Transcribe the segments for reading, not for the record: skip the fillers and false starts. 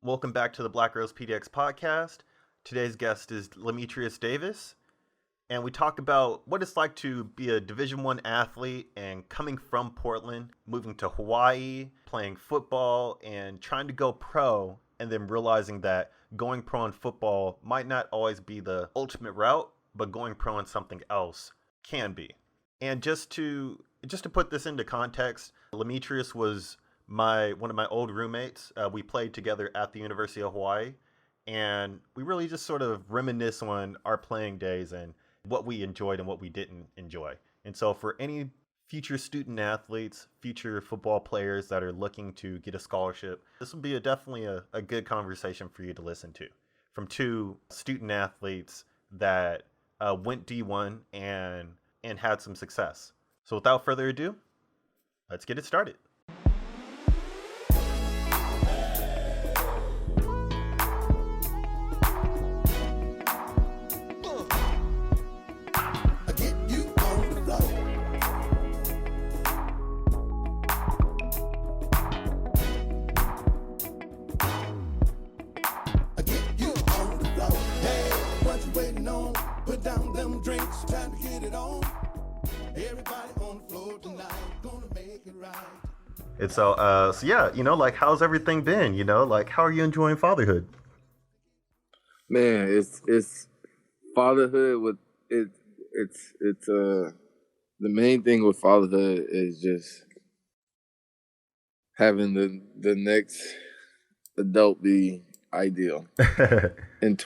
Welcome back to the Black Girls PDX podcast. Today's guest is Lametrius Davis, and we talk about what it's like to be a Division One athlete and coming from Portland, moving to Hawaii, playing football, and trying to go pro, and then realizing that going pro in football might not always be the ultimate route, but going pro in something else can be. And just to put this into context, Lametrius was one of my old roommates. We played together at the University of Hawaii, and we really just sort of reminisce on our playing days and what we enjoyed and what we didn't enjoy. And so, for any future student athletes, future football players that are looking to get a scholarship, this will be definitely a good conversation for you to listen to from two student athletes that went D1 and had some success. So, without further ado, let's get it started. And so yeah, like how's everything been? Like how are you enjoying fatherhood? Man, it's fatherhood with it's the main thing with fatherhood is just having the next adult be ideal in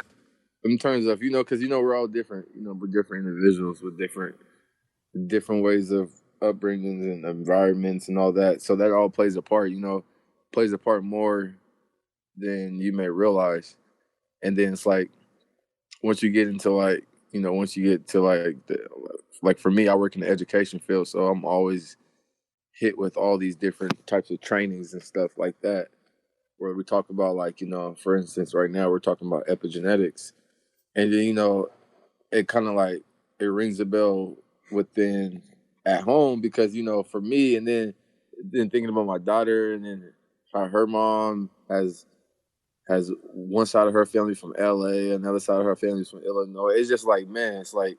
terms of because we're all different, we're different individuals with different ways of upbringings and environments and all that, so that all plays a part, plays a part more than you may realize. And then it's like once you get into like for me, I work in the education field, so I'm always hit with all these different types of trainings and stuff like that, where we talk about for instance, right now we're talking about epigenetics, and then it kind of like it rings a bell within at home because for me, and then thinking about my daughter, and then how her mom has one side of her family from LA, another side of her family is from Illinois. It's just like, man, it's like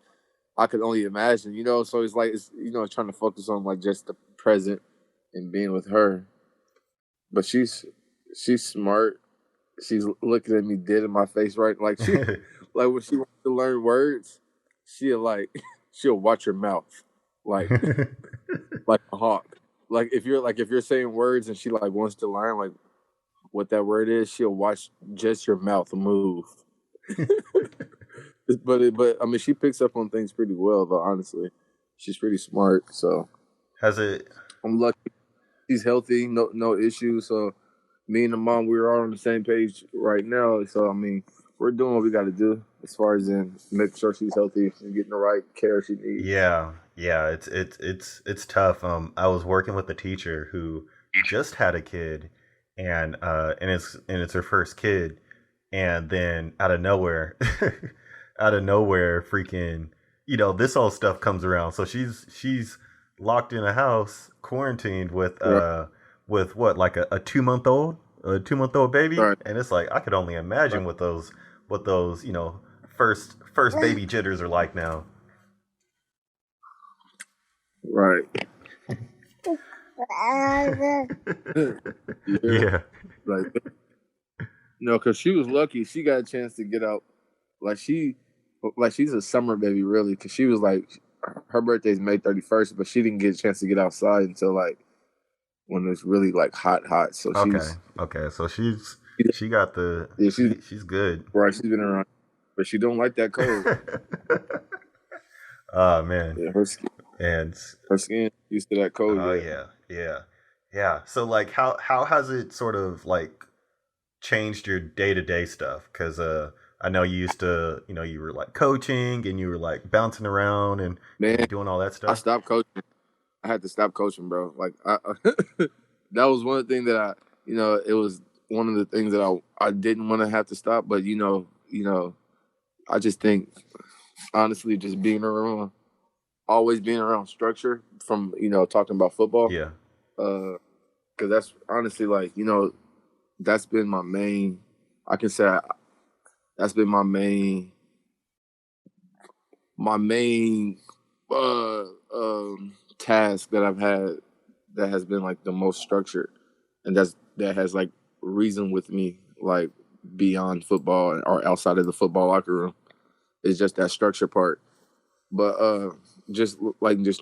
I could only imagine, so it's like it's trying to focus on like just the present and being with her. But she's smart. She's looking at me dead in my face, right? Like she like when she wants to learn words, she'll watch her mouth. Like like a hawk. Like if you're saying words and she like wants to learn like what that word is, she'll watch just your mouth move. but I mean, she picks up on things pretty well, though. Honestly, she's pretty smart. So Has it? I'm lucky. She's healthy, no issues. So me and the mom, we're all on the same page right now. So I mean, we're doing what we got to do as far as in making sure she's healthy and getting the right care she needs. Yeah, it's tough. I was working with a teacher who just had a kid, and it's her first kid, and then out of nowhere, freaking, this all stuff comes around. So she's locked in a house, quarantined Right. with what, like a 2 month old, baby, Right. and it's like I could only imagine Right. what those first baby jitters are like now. Right. Yeah. Yeah. Like, because she was lucky. She got a chance to get out. Like she's a summer baby, really, because she was like, her birthday's May 31st, but she didn't get a chance to get outside until like when it's really like hot. So Okay. Okay. So she got the yeah, she's good. right. She's been around, but she don't like that cold. Oh man. Yeah, And her skin used to that cold. oh Yeah. yeah. So like how has it sort of like changed your day-to-day stuff? Because I know you used to, you were like coaching and you were like bouncing around and Man, doing all that I stuff. stopped coaching. I had to stop coaching, bro. Like that was one thing that it was one of the things that I didn't want to have to stop, but I just think honestly, just always being around structure from talking about football, Yeah. because that's honestly like that's been my main. I can say that's been my main task that I've had that has been like the most structured, and that has like reasoned with me like beyond football or outside of the football locker room. It's just that structure part. But just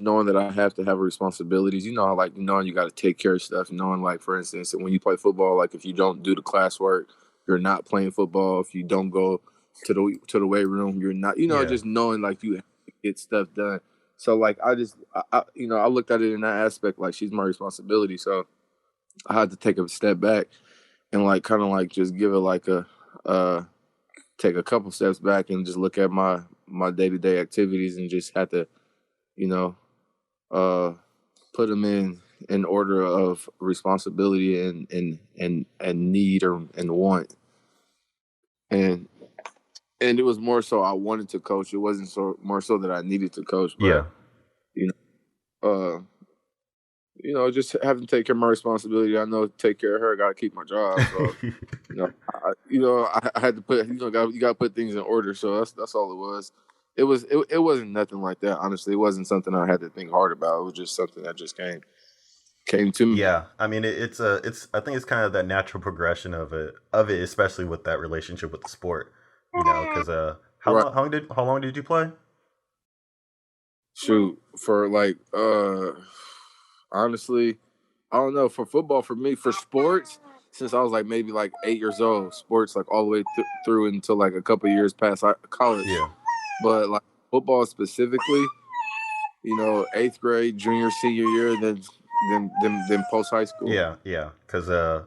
knowing that I have to have responsibilities, like knowing you got to take care of stuff, knowing like for instance when you play football, like if you don't do the classwork, you're not playing football. If you don't go to the weight room, you're not, Yeah. just knowing like you have to get stuff done. So like I looked at it in that aspect, like she's my responsibility. So I had to take a step back and like kind of like just give it like take a couple steps back and just look at my day-to-day activities and just had to, you know, put them in order of responsibility and need and want. And it was more so I wanted to coach. It wasn't more so that I needed to coach, but Yeah. Just having to take care of my responsibility. I know to take care of her, I gotta keep my job. So I had to put you gotta put things in order. So that's all it was. It wasn't nothing like that. Honestly, it wasn't something I had to think hard about. It was just something that just came to me. Yeah, I mean it's I think it's kind of that natural progression of it, especially with that relationship with the sport, because Right. how long did you play? Shoot, for like honestly, I don't know. For football, for me, for sports, since I was like maybe like 8 years old, sports like all the way through until like a couple years past college. Yeah. But like football specifically, 8th grade, junior, senior year, then post high school. Yeah, because So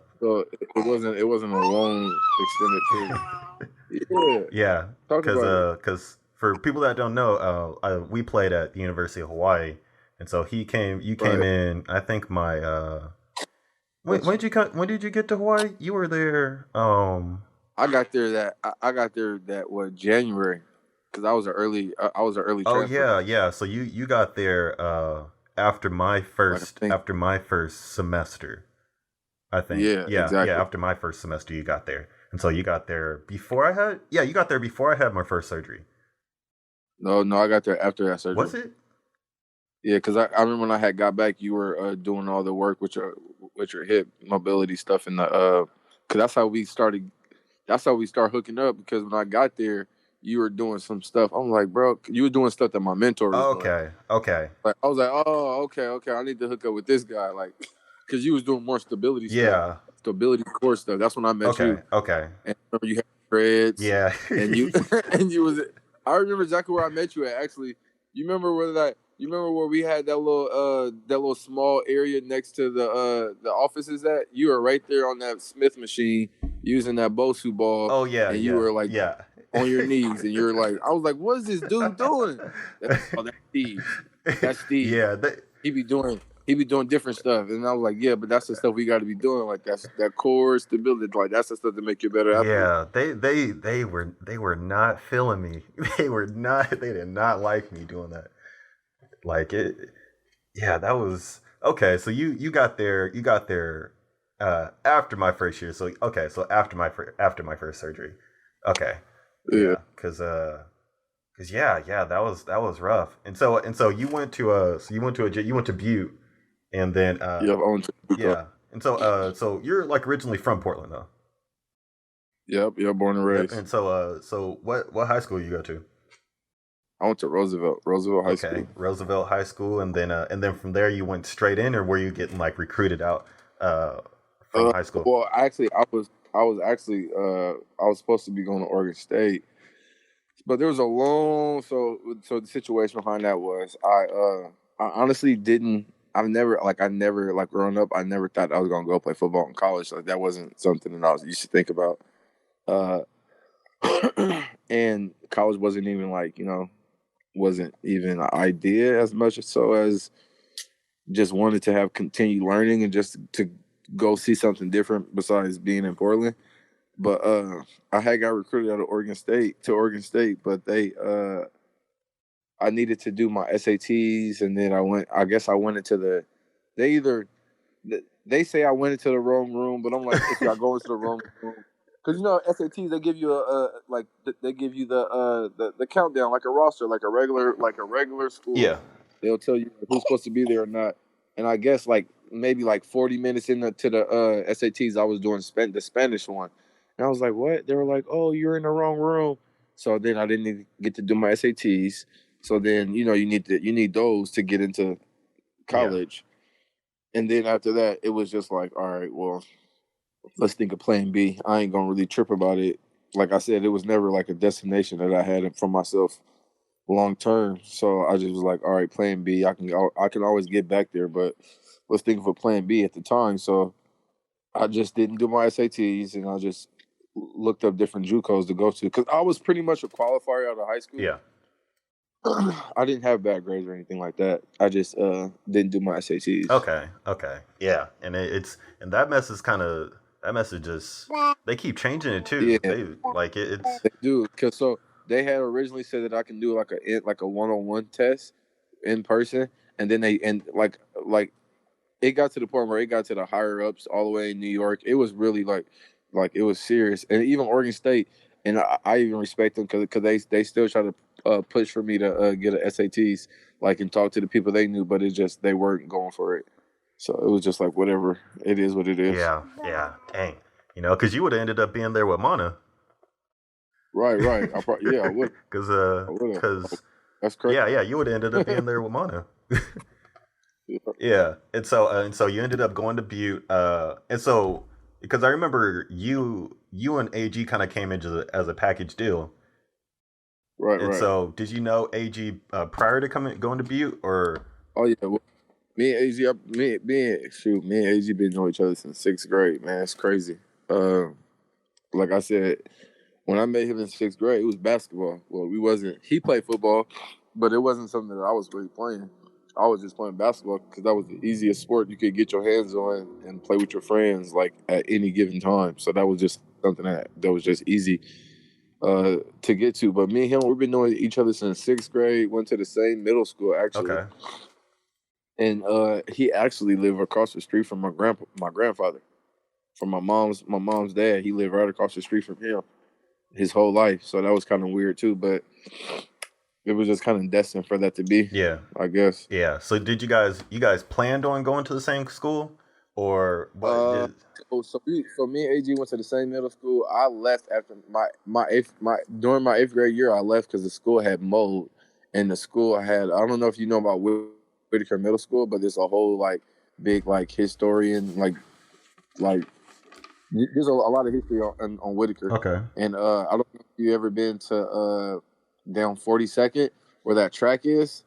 it wasn't a long extended period. Yeah, yeah, talk about it. because for people that don't know, we played at the University of Hawaii, and so you came Right. in. I think my when did you get to Hawaii? You were there. I got there that what January, because I was an early Oh transfer. yeah. So you got there after my Like I think. first semester. I think. Yeah, Yeah. exactly. After my first semester, you got there, and so you got there before I had. Yeah, you got there before I had my first surgery. No, I got there after that surgery. Was it? Yeah, because I remember when I had got back, you were doing all the work with your hip mobility stuff and because that's how we started. That's how we start hooking up. Because when I got there, you were doing some stuff. I'm like, bro, you were doing stuff that my mentor was doing. Okay. Like I was like, oh, okay, I need to hook up with this guy, like, because you was doing more stability stuff, Yeah. stability core stuff. That's when I met you. Okay. And I remember you had dreads. Yeah. And you and you was. I remember exactly where I met you at. Actually, you remember where that? You remember where we had that little small area next to the offices at? You were right there on that Smith machine using that Bosu ball. Oh yeah. And you were like on your knees, and you're like, I was like, what is this dude doing? That's Steve. That's Steve. Yeah. He be doing different stuff, and I was like, yeah, but that's the stuff we got to be doing, like that core stability, like that's the stuff to make you a better athlete. Yeah, they were not feeling me. They did not like me doing that. Like it. Yeah, that was okay. So you got there after my first year. So okay, so after my first surgery. Okay. Yeah. Cause yeah, that was rough. And so you went to you went to Butte, and then Yeah, I went to yeah. And so you're like originally from Portland though. Yep, born and Yep. raised. And so what high school you go to? I went to Roosevelt High School. Roosevelt High School, and then from there you went straight in, or were you getting like recruited out from high school? Well, actually, I was supposed to be going to Oregon State, but there was a long so the situation behind that was I honestly didn't. I never like growing up. I never thought I was gonna go play football in college. Like that wasn't something that I used to think about. And college wasn't even like wasn't even an idea as much so as just wanted to have continued learning and just to go see something different besides being in Portland. But I had got recruited out of Oregon State, but I needed to do my SATs, and then I went into they say I went into the wrong room, but I'm like, if y'all go into the wrong room, because SATs they give you they give you the countdown like a roster, like a regular school. Yeah. They'll tell you who's supposed to be there or not. And I guess like maybe like 40 minutes into the SATs, I was doing the Spanish one, and I was like, what? They were like, oh, you're in the wrong room. So then I didn't even get to do my SATs. So then you need those to get into college. And then after that, it was just like, all right, well, let's think of plan B. I ain't gonna really trip about it. Like I said, it was never like a destination that I had for myself long term. So I just was like, all right, plan B. I can always get back there, but let's think of a plan B at the time. So I just didn't do my SATs, and I just looked up different JUCOs to go to because I was pretty much a qualifier out of high school. Yeah. I didn't have bad grades or anything like that. I just didn't do my SATs. Okay. Yeah. And and that message just they keep changing it too. Yeah. They do because so they had originally said that I can do like a one-on-one test in person, and then like it got to the point where it got to the higher ups all the way in New York. It was really like it was serious, and even Oregon State, and I even respect them because they still try to push for me to get a SATs and talk to the people they knew, but they weren't going for it. So it was just like whatever, it is what it is. Yeah. Dang. Because you would have ended up being there with Mana. Right. I would. Because that's crazy. Yeah, you would have ended up being there with Mana. Yeah, and so you ended up going to Butte, and so because I remember you and AG kind of came into as a package deal, right? And so did you know AG prior to going to Butte, or? Oh yeah, well, me and AG, me and AG been knowing each other since 6th grade. Man, it's crazy. Like I said, when I met him in 6th grade, it was basketball. Well, he played football, but it wasn't something that I was really playing. I was just playing basketball because that was the easiest sport you could get your hands on and play with your friends at any given time. So that was just something that was just easy to get to. But me and him, we've been knowing each other since 6th grade. Went to the same middle school actually. Okay. And he actually lived across the street from my grandfather, from my mom's dad. He lived right across the street from him his whole life. So that was kind of weird too, but it was just kind of destined for that to be. Yeah, I guess. Yeah. So did you guys planned on going to the same school, or what? So me and AG went to the same middle school. I left after during my 8th grade year. I left because the school had mold, and the school had, I don't know if you know about Whitaker Middle School, but there's a whole big historian there's a lot of history on Whitaker. Okay. And I don't know if you ever been to down 42nd where that track is.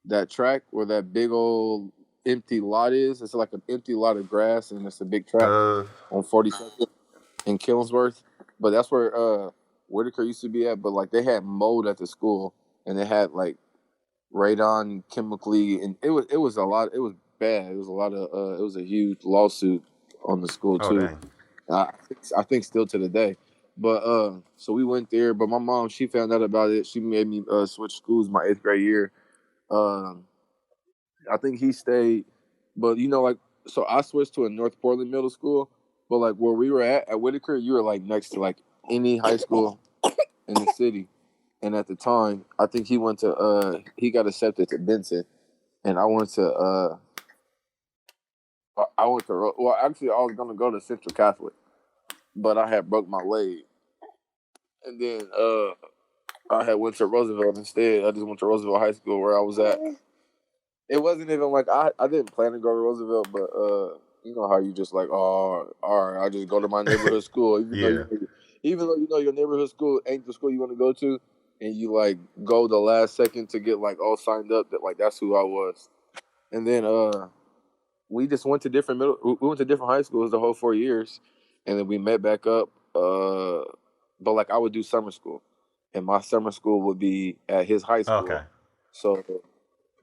That track where that big old empty lot is. It's like an empty lot of grass, and it's a big track on 42nd in Killingsworth. But that's where Whitaker used to be at. But they had mold at the school, and they had radon chemically, and it was a lot. It was bad. It was a lot of. It was a huge lawsuit on the school too. I think still to the day. But so we went there. But my mom, she found out about it. She made me switch schools my 8th grade year. I think he stayed, but so I switched to a North Portland middle school. But where we were at Whitaker, you were next to any high school in the city. And at the time, I think he went to he got accepted to Benson, and I went to well, actually I was gonna go to Central Catholic, but I had broke my leg, and then I had went to Roosevelt instead. I just went to Roosevelt High School where I was at. It wasn't even I didn't plan to go to Roosevelt, but you know how you just oh, all right, I just go to my neighborhood school, even though you know your neighborhood school ain't the school you want to go to, and you go the last second to get all signed up. That's who I was, and then we just went to different high schools the whole 4 years, and then we met back up. But I would do summer school, and my summer school would be at his high school. Okay. So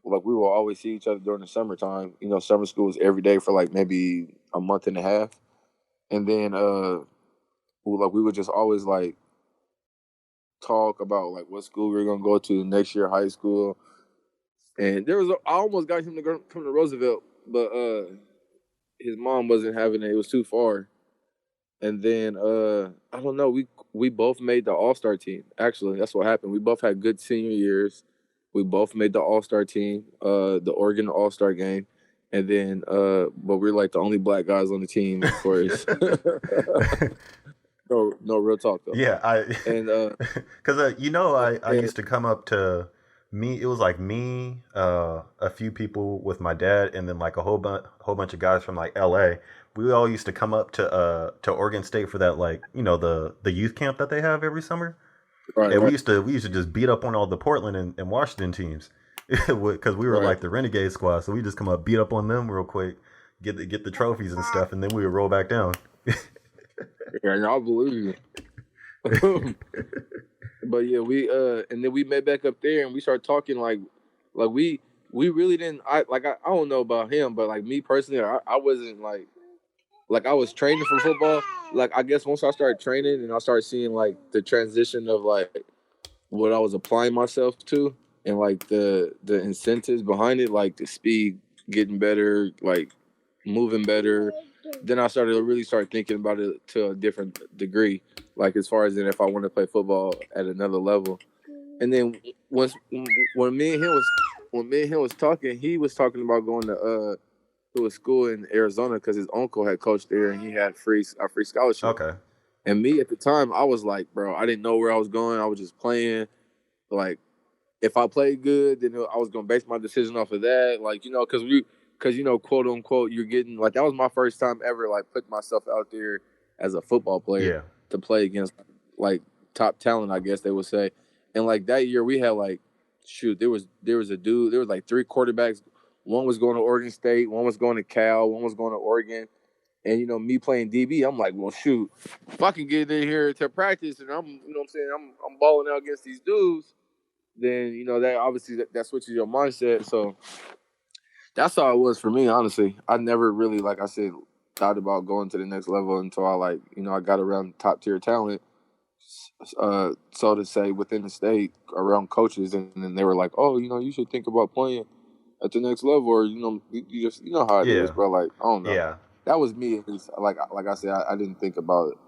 we will always see each other during the summertime. Summer school is every day for maybe a month and a half, and then we would just always talk about what school we were gonna go to next year, high school. And I almost got him to come to Roosevelt, but his mom wasn't having it. It was too far. And then I don't know. We both made the All-Star team. Actually, that's what happened. We both had good senior years. We both made the All-Star team, the Oregon All-Star game, and then but we're like the only black guys on the team, of course. No, real talk though. Yeah, And because I and, used to come up to me. It was like me, a few people with my dad, and then like a whole bunch of guys from like L.A. We all used to come up to Oregon State for that, like, the youth camp that they have every summer. right, And we right, used to just beat up on all the Portland and Washington teams because we were right. like the renegade squad. So we just come up, beat up on them real quick, get the trophies and stuff, and then we would roll back down. Yeah, and I believe you. But yeah, we and then we met back up there and we started talking like we really didn't. I don't know about him, but like me personally, I wasn't like I was training for football. Like I guess once I started training and I started seeing like the transition of like what I was applying myself to and like the incentives behind it, like the speed getting better, like moving better. Then I started to really start thinking about it to a different degree, like as far as if I want to play football at another level. And then once when me and him was talking, he was talking about going to a school in Arizona because his uncle had coached there and he had a free scholarship. Okay. And me at the time, I was like, bro, I didn't know where I was going. I was just playing. Like, if I played good, then I was gonna base my decision off of that. Like, because quote unquote, you're getting like that was my first time ever like putting myself out there as a football player Yeah. to play against like top talent, I guess they would say. And like that year, we had like there was like three quarterbacks. One was going to Oregon State, one was going to Cal, one was going to Oregon. And me playing DB, I'm like, well, shoot, if I can get in here to practice and I'm, what I'm saying, I'm balling out against these dudes, then that obviously that switches your mindset. So that's how it was for me, honestly. I never really, like I said, thought about going to the next level until I I got around top tier talent, so to say, within the state around coaches, and then they were like, oh, you should think about playing at the next level, or you just how it is, Yeah. bro. Like I don't know. Yeah. That was me. At least. Like I said, I didn't think about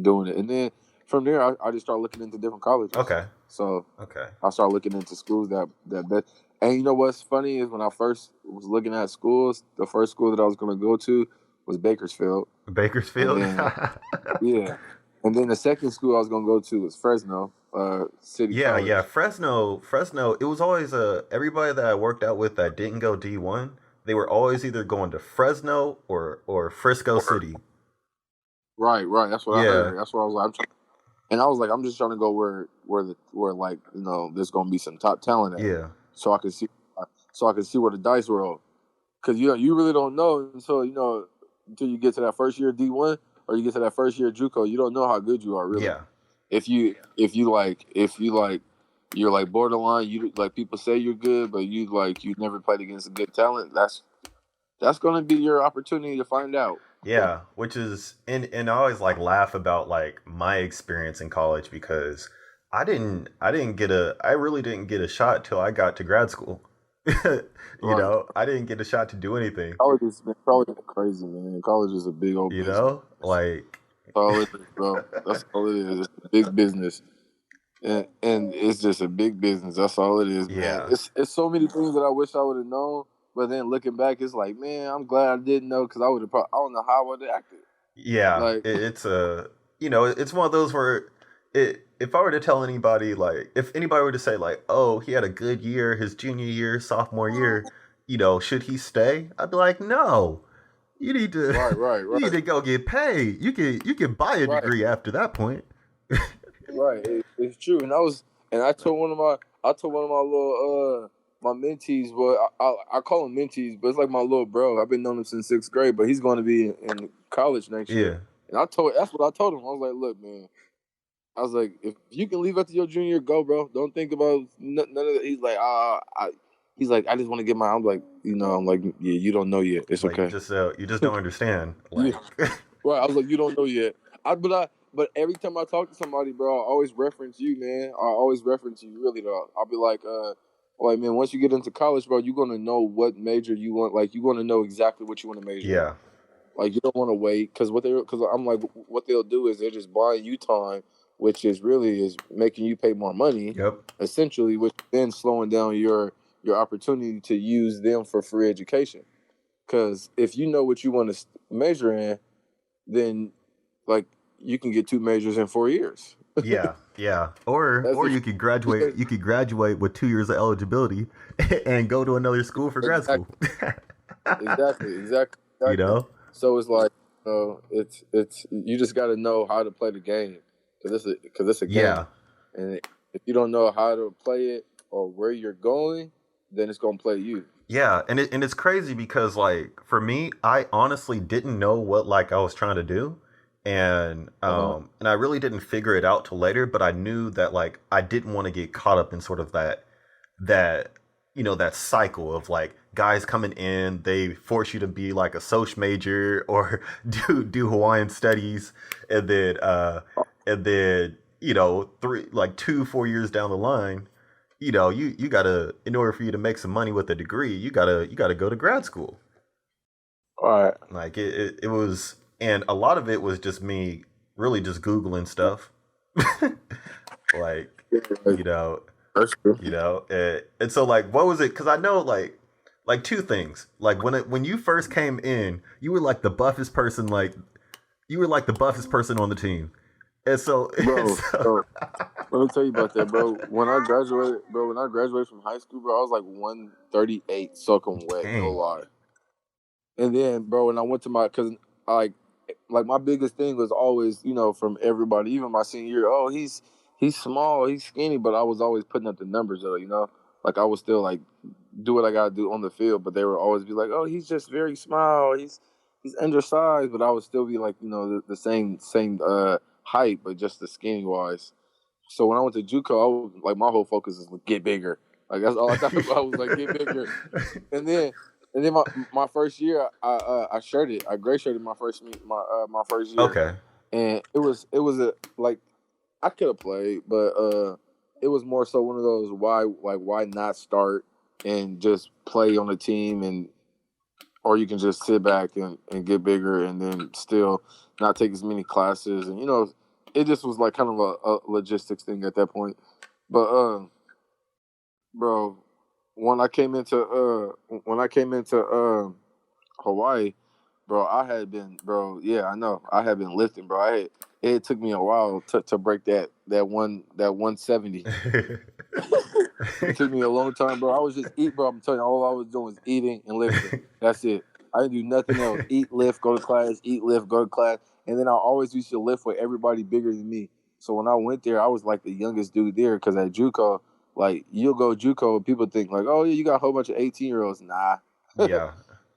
doing it, and then from there, I just started looking into different colleges. Okay. So Okay. I started looking into schools that bet. And you know what's funny is when I first was looking at schools, the first school that I was going to go to was Bakersfield. Bakersfield. And then, yeah. And then the second school I was going to go to was Fresno City College. Yeah. Fresno. It was always everybody that I worked out with that didn't go D1. They were always either going to Fresno or Frisco City. Right. That's what I heard. That's what I was like. And I was like, I'm just trying to go where like there's gonna be some top talent at. Yeah. So I can see where the dice roll. Because you really don't know until you get to that first year D1 or you get to that first year JUCO. You don't know how good you are really. Yeah. If you you're like borderline, you like people say you're good, but you never played against a good talent. That's gonna be your opportunity to find out. Yeah, which is and I always like laugh about like my experience in college because I really didn't get a shot till I got to grad school. I didn't get a shot to do anything. College is crazy, man. College is a big old business. Like That's all it is, bro. That's all it is. It's a big business. And it's just a big business. That's all it is, man. Yeah. It's so many things that I wish I would have known. But then looking back, it's like, man, I'm glad I didn't know because I would have. I don't know how I would have acted. Yeah, Like it's it's one of those where if I were to tell anybody, like, if anybody were to say, like, oh, he had a good year, his junior year, sophomore year, should he stay? I'd be like, no, you need to, right. you need to go get paid. You can buy a degree after that point. Right, it's true. And I told one of my little my mentees, but I call them mentees, but it's like my little bro. I've been knowing him since 6th grade, but he's going to be in college next year. And that's what I told him. I was like, look, man. I was like, if you can leave after your junior year, go, bro. Don't think about none of that. He's like, I just want to get my. I'm like, I'm like, yeah, you don't know yet. It's like, okay. You just don't understand. Like, right. I was like, you don't know yet. But every time I talk to somebody, bro, I always reference you, man. I always reference you, really, though. I'll be like, man, once you get into college, bro, you're gonna know what major you want. Like, you're gonna know exactly what you want to major. Yeah. Like you don't want to wait because I'm like, what they'll do is they're just buying you time, which is really is making you pay more money, Yep. essentially, which then slowing down your opportunity to use them for free education. Because if you know what you want to measure in, then like you can get 2 majors in 4 years. Yeah, yeah. Or That's you could graduate. because You could graduate with 2 years of eligibility, and go to another school for grad exactly, school. You exactly. know? So it's like, it's you just got to know how to play the game because it's a Yeah, game, and if you don't know how to play it or where you're going, then it's gonna play you. yeah. And it's crazy because like for me, I honestly didn't know what like I was trying to do, and I really didn't figure it out till later. But I knew that like I didn't want to get caught up in sort of that that cycle of like guys coming in, they force you to be like a social major or do Hawaiian studies, and then three like 2 4 years down the line, you gotta, in order for you to make some money with a degree, you gotta go to grad school. All right. Like it was, and a lot of it was just me really just googling stuff. Like, you know That's true. and so like what was it, because I know like two things, like when you first came in, you were like the buffest person, like you were like the buffest person on the team, and so, and Bro, so so let me tell you about that, bro. When I graduated from high school, bro, I was like 138 soaking wet, no dang, lie. And then, bro, when I went to cause like my biggest thing was always, from everybody, even my senior year, oh, he's small, he's skinny, but I was always putting up the numbers though. Like I was still like do what I gotta do on the field, but they would always be like, oh, he's just very small, he's undersized, but I would still be like, the same height, but just the skinny wise. So when I went to JUCO, I was like, my whole focus is get bigger. Like that's all I thought about. I was like, get bigger. And then my first year, I gray shirted my first year, okay, and it was a like I could have played, but it was more so one of those why not start and just play on the team, and or you can just sit back and get bigger and then still not take as many classes, and it just was like kind of a logistics thing at that point. But bro, when I came into Hawaii, bro, yeah, I know. I had been lifting, bro. It took me a while to break that 170. It took me a long time, bro. I was just eat, bro. I'm telling you, all I was doing was eating and lifting. That's it. I didn't do nothing else. Eat, lift, go to class, eat, lift, go to class. And then I always used to lift with everybody bigger than me. So when I went there, I was like the youngest dude there, because at JUCO, like you'll go JUCO, people think like, oh yeah, you got a whole bunch of 18-year-olds. Nah. yeah,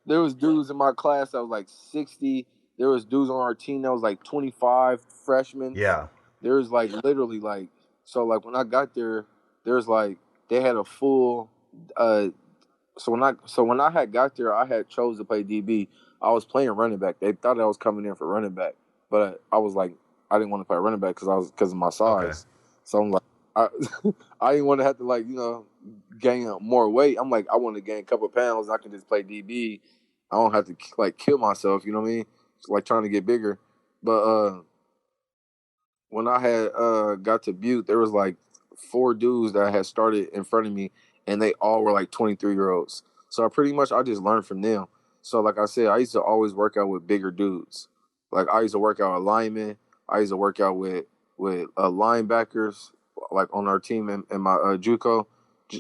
There was dudes in my class that was like 60. There was dudes on our team that was like 25 freshmen. yeah, There was like literally like, so like when I got there, there's like they had a full so when I had got there, I had chose to play DB. I was playing running back. They thought I was coming in for running back, but I was like, I didn't want to play running back because of my okay, size. So I'm like, I I didn't want to have to like gain more weight. I'm like, I want to gain a couple of pounds. I can just play DB. I don't have to like kill myself. You know what I mean? It's like trying to get bigger. But when I had got to Butte, there was like 4 dudes that had started in front of me, and they all were like 23-year-olds. So I just learned from them. So like I said, I used to always work out with bigger dudes. Like I used to work out with linemen. I used to work out with linebackers, like on our team in my JUCO,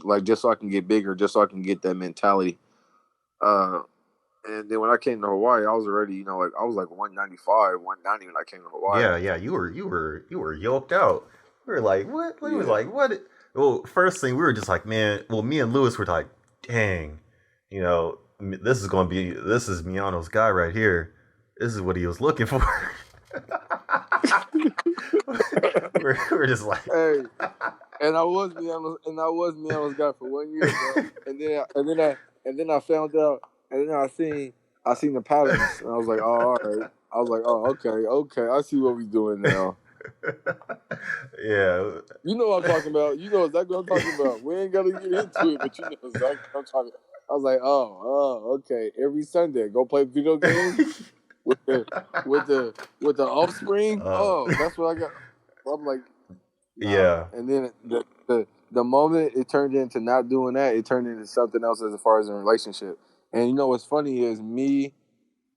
like just so I can get bigger, just so I can get that mentality. Uh, and then when I came to Hawaii, I was already, like I was like 195, 190 when I came to Hawaii. yeah. You were yoked out. We were like, what? We was Yeah. like, what? Well, first thing we were just like, man. Well, me and Lewis were like, dang, this is Miano's guy right here. This is what he was looking for. we're just like, Hey, and I was guy for 1 year, bro. And then I found out, and then I seen the patterns, and I was like, oh, all right. I was like, oh, okay, I see what we doing now. yeah, You know what I'm talking about. You know exactly what I'm talking about. We ain't gotta get into it, but you know exactly what I'm talking about. I was like, oh, okay. Every Sunday, go play video games. with the with the offspring. Uh, Oh, that's what I got. I'm like, nah. yeah, And then the moment it turned into not doing that, it turned into something else as far as a relationship. And you know what's funny is me,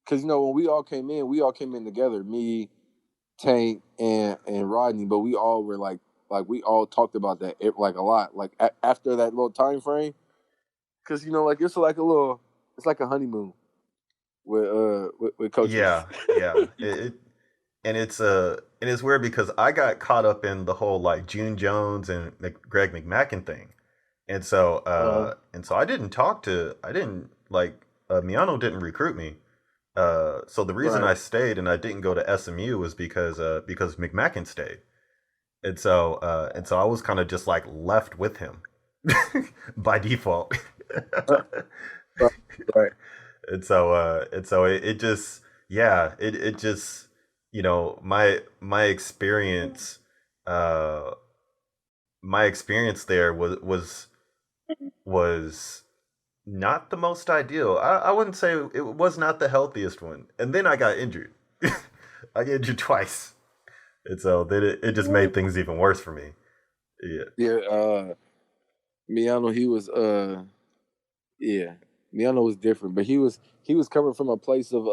because you know when we all came in together. Me, Tank, and Rodney, but we all were like we all talked about that like a lot. Like after that little time frame, because you know like it's like a honeymoon with coaches. yeah, yeah. And it's weird because I got caught up in the whole like June Jones and Greg McMackin thing, and so I didn't like Miano didn't recruit me. So the reason Right. I stayed and I didn't go to SMU was because McMackin stayed, and so I was kind of just like left with him by default. Right. And so it just it just my experience uh my experience there was not the most ideal. I wouldn't say it was not the healthiest one. And then I got injured. I got injured twice. And so then it just made things even worse for me. Yeah. Yeah. Miano, he was yeah. Miano was different, but he was coming from a place of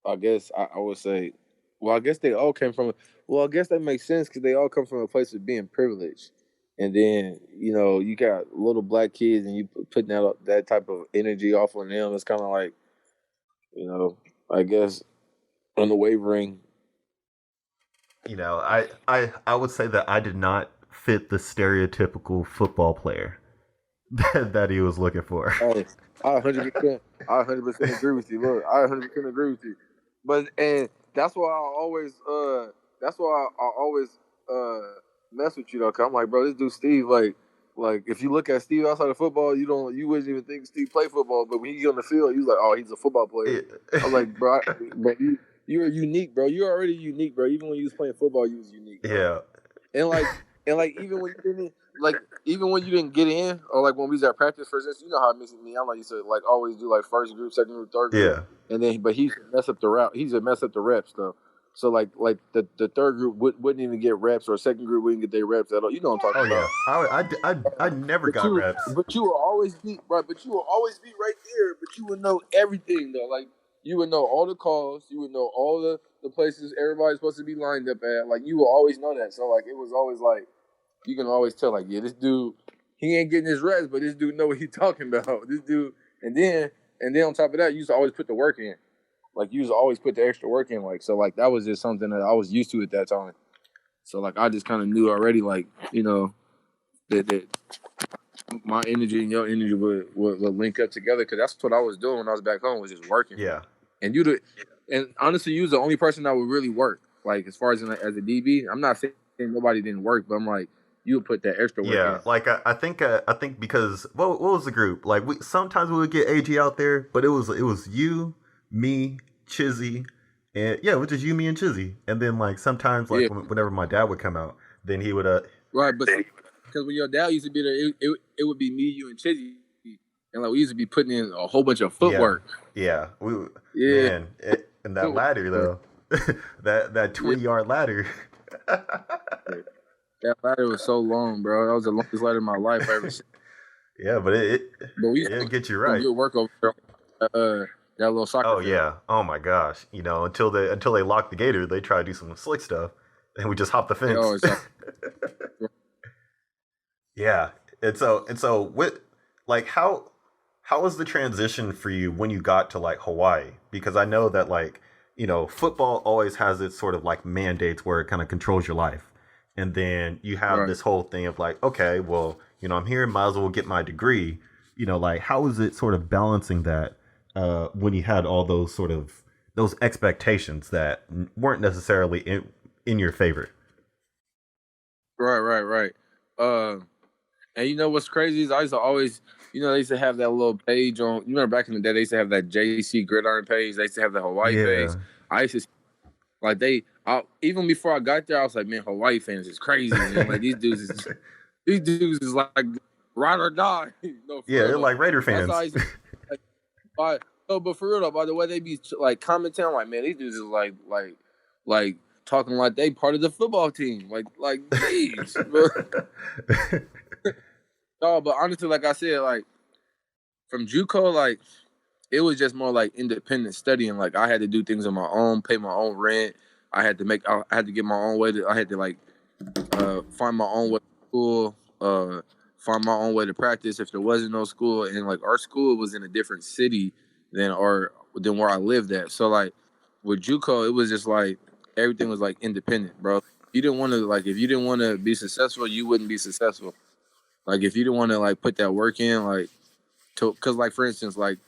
I guess I would say, well, I guess they all came from. Well, I guess that makes sense because they all come from a place of being privileged, and then you know you got little black kids, and you putting that type of energy off on them. It's kind of like, you know, I guess unwavering. I would say that I did not fit the stereotypical football player that he was looking for. Hey, I 100%, I 100% agree with you. Look, I 100% agree with you. But and that's why I always mess with you though. Cause I'm like, bro, this dude Steve, like if you look at Steve outside of football, you wouldn't even think Steve played football. But when he get on the field, he's like, oh, he's a football player. I'm like, bro, but you're unique, bro. You're already unique, bro. Even when you was playing football, you was unique, bro. Yeah. And like even when you didn't get in, or like when we was at practice, for instance, you know how it makes me. I'm like, used to like always do like first group, second group, third group, Yeah. and then but he used to mess up the route. He used to mess up the reps though. So like the third group wouldn't even get reps, or second group wouldn't get their reps at all. You know what I'm talking about? I never But got reps. but you will always be right. But you will always be right there. But you would know everything though. Like you would know all the calls. You would know all the places everybody's supposed to be lined up at. Like you will always know that. So like it was always like you can always tell like, yeah, this dude, he ain't getting his reps, but this dude know what he's talking about. This dude, and then on top of that, you used to always put the work in. Like you used to always put the extra work in. Like so, like that was just something that I was used to at that time. So like I just kind of knew already, like you know, that my energy and your energy would link up together because that's what I was doing when I was back home, was just working. Yeah. And and honestly, you was the only person that would really work. Like as far as as a DB, I'm not saying nobody didn't work, but I'm like you would put that extra work in. Yeah, like I think because what was the group? Like sometimes we would get AG out there, but it was you, me, Chizzy, and yeah, it was just you, me, and Chizzy. And then like sometimes like whenever my dad would come out, then he would right, but because when your dad used to be there, it would be me, you, and Chizzy, and like we used to be putting in a whole bunch of footwork. Yeah, man, and that ladder though, that 20-yard ladder. That ladder was so long, bro. That was the longest ladder in my life I ever seen. Yeah, but it'll get you right. Good work over there. That little soccer. Oh field. Yeah. Oh my gosh. You know, until they lock the gator, they try to do some slick stuff, and we just hop the fence. Yeah. And so what, like how was the transition for you when you got to like Hawaii? Because I know that like, you know, football always has its sort of like mandates where it kind of controls your life. And then you have this whole thing of like, okay, well, you know, I'm here, might as well get my degree. You know, like how is it sort of balancing that when you had all those sort of those expectations that weren't necessarily in your favor? Right. And you know what's crazy is I used to always, you know, they used to have that little page on. You remember back in the day, they used to have that JC Gridiron page. They used to have the Hawaii page. I used to like even before I got there, I was like, man, Hawaii fans is crazy. Man. Like these dudes is like ride or die. No, yeah, they're like Raider fans. That's how No, but for real though, by the way they be like commenting, I'm like, man, these dudes is like talking like they part of the football team. Like, geez, bro. No, but honestly, like I said, like from JUCO, like it was just more like independent studying. Like I had to do things on my own, pay my own rent. I had to get my own way to. I had to like find my own way to school, find my own way to practice if there wasn't no school. And like our school was in a different city than where I lived at. So like with JUCO, it was just like everything was like independent, bro. You didn't want to like if you didn't want to be successful, you wouldn't be successful. Like if you didn't want to like put that work in, like to because like for instance, like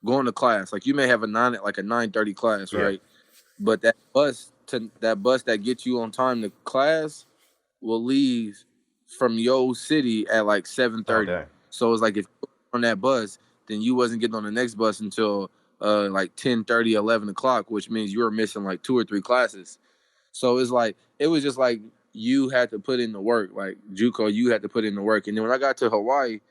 going to class, like you may have a 9:30 class, Yeah. right? But that bus that gets you on time to class will leave from your city at like 7:30. dang. So it's like if you're on that bus, then you wasn't getting on the next bus until like 10:30, 11 o'clock, which means you were missing like 2 or 3 classes. So it's like it was just like you had to put in the work, like JUCO, you had to put in the work. And then when I got to Hawaii,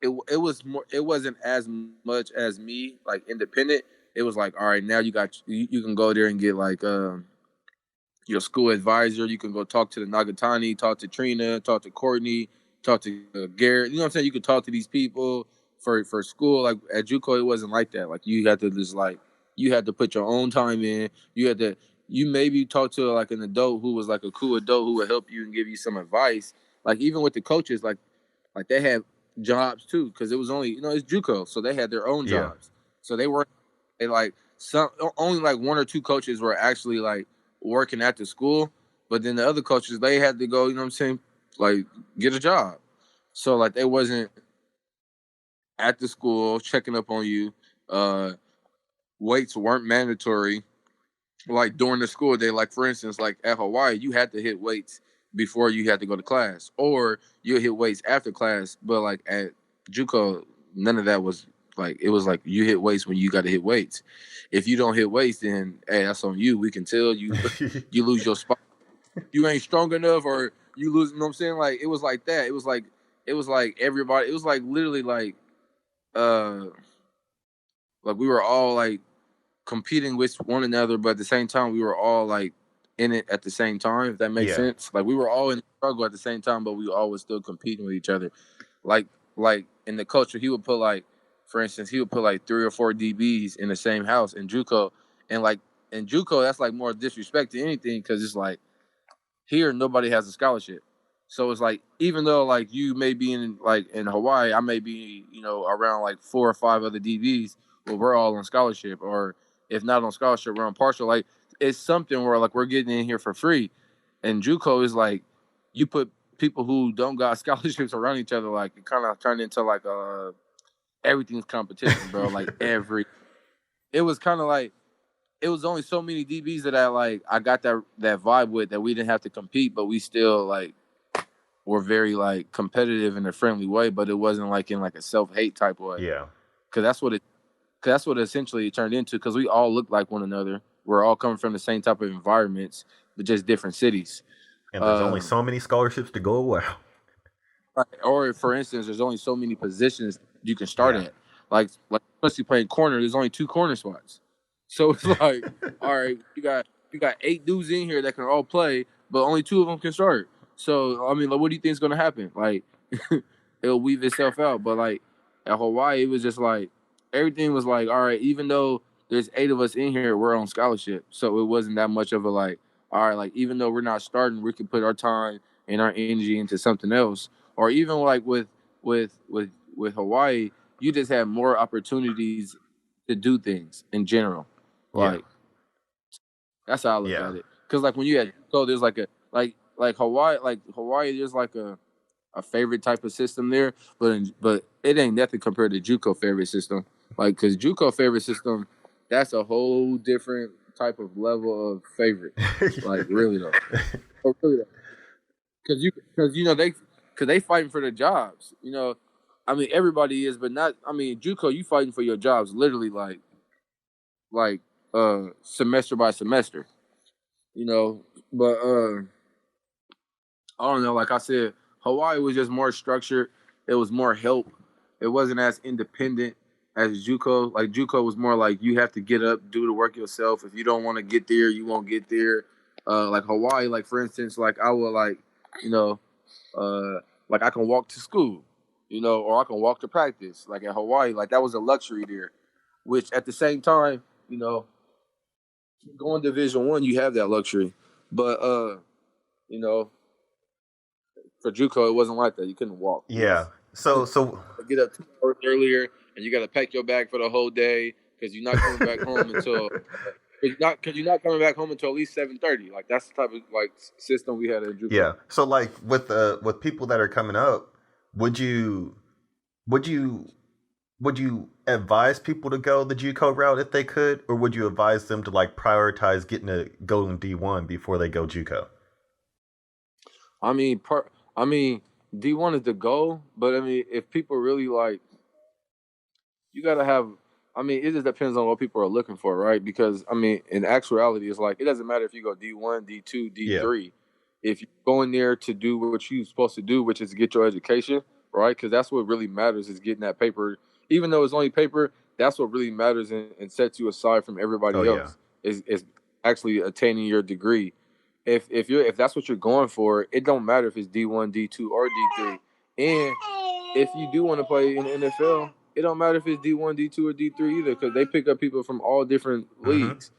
it was more. It wasn't as much as me like independent. It was like, all right, now you can go there and get like your school advisor. You can go talk to the Nagatani, talk to Trina, talk to Courtney, talk to Garrett. You know what I'm saying? You could talk to these people for school. Like at JUCO, it wasn't like that. Like you had to just like you had to put your own time in. You maybe talk to like an adult who was like a cool adult who would help you and give you some advice. Like even with the coaches, like they had jobs too because it was only it's JUCO, so they had their own Yeah. jobs. So they like some only like 1 or 2 coaches were actually like working at the school, but then the other coaches they had to go, you know what I'm saying, like get a job. So like they wasn't at the school checking up on you. Weights weren't mandatory like during the school day. Like for instance, like at Hawaii, you had to hit weights before you had to go to class, or you hit weights after class. But like at JUCO, none of that was like it was like you hit weights when you got to hit weights. If you don't hit weights, then hey, that's on you. We can tell you you lose your spot. You ain't strong enough, or you lose. You know what I'm saying? Like it was like that. It was like everybody. It was like literally uh like we were all like competing with one another, but at the same time, we were all like in it at the same time. If that makes Yeah. sense, like we were all in the struggle at the same time, but we all was still competing with each other. Like, like in the culture, he would put like, for instance, he would put like 3 or 4 DBs in the same house in JUCO, and like in JUCO, that's like more disrespect to anything because it's like here nobody has a scholarship. So it's like even though like you may be in Hawaii, I may be around like 4 or 5 other DBs, but we're all on scholarship, or if not on scholarship, we're on partial. Like it's something where like we're getting in here for free, and JUCO is like you put people who don't got scholarships around each other, like it kind of turned into like everything's competition, bro. Like it was kind of like it was only so many DBs that I got that vibe with that we didn't have to compete, but we still like were very like competitive in a friendly way, but it wasn't like in like a self-hate type way. Yeah. Cause that's what essentially it turned into. Cause we all look like one another. We're all coming from the same type of environments, but just different cities. And there's only so many scholarships to go around. Or for instance, there's only so many positions you can start Yeah. at. Like especially playing corner, there's only 2 corner spots. So it's like, all right, you got 8 dudes in here that can all play, but only 2 of them can start. So I mean, like, what do you think is gonna happen? Like, it'll weave itself out. But like at Hawaii, it was just like everything was like, all right, even though there's 8 of us in here, we're on scholarship, so it wasn't that much of a like, all right, like even though we're not starting, we can put our time and our energy into something else. Or even like with Hawaii, you just have more opportunities to do things in general. Yeah. Like that's how I look Yeah. at it. Because like when you had so there's like a like Hawaii, there's like a favorite type of system there, but it ain't nothing compared to JUCO favorite system. Like because JUCO favorite system, that's a whole different type of level of favorite. Like really though, oh, really though. Because they fighting for their jobs. I mean everybody is, but not. I mean JUCO, you fighting for your jobs literally like semester by semester. But I don't know. Like I said, Hawaii was just more structured. It was more help. It wasn't as independent as JUCO. Like JUCO was more like you have to get up, do the work yourself. If you don't want to get there, you won't get there. Like Hawaii, like for instance, like I would like, you know, like I can walk to school, you know, or I can walk to practice. Like in Hawaii, like that was a luxury there. Which at the same time, you know, going Division 1, you have that luxury. But you know, for JUCO, it wasn't like that. You couldn't walk. Yeah. So Get up 2 hours earlier, and you got to pack your bag for the whole day because you're not coming back home until you're not coming back home until at least 7:30. Like that's the type of like system we had at JUCO. yeah. So like with people that are coming up, would you would you would you advise people to go the JUCO route if they could, or would you advise them to like prioritize getting a going D1 before they go JUCO? I mean, D1 is the goal, but I mean, if people really like, you gotta have. I mean, it just depends on what people are looking for, right? Because I mean, in actuality, it's like it doesn't matter if you go D1, D2, D3. Yeah. If you're going there to do what you're supposed to do, which is get your education, right? Because that's what really matters is getting that paper. Even though it's only paper, that's what really matters and sets you aside from everybody else. Yeah. Is actually attaining your degree. If that's what you're going for, it don't matter if it's D1, D2, or D3. And if you do want to play in the NFL, it don't matter if it's D1, D2, or D3 either, because they pick up people from all different leagues.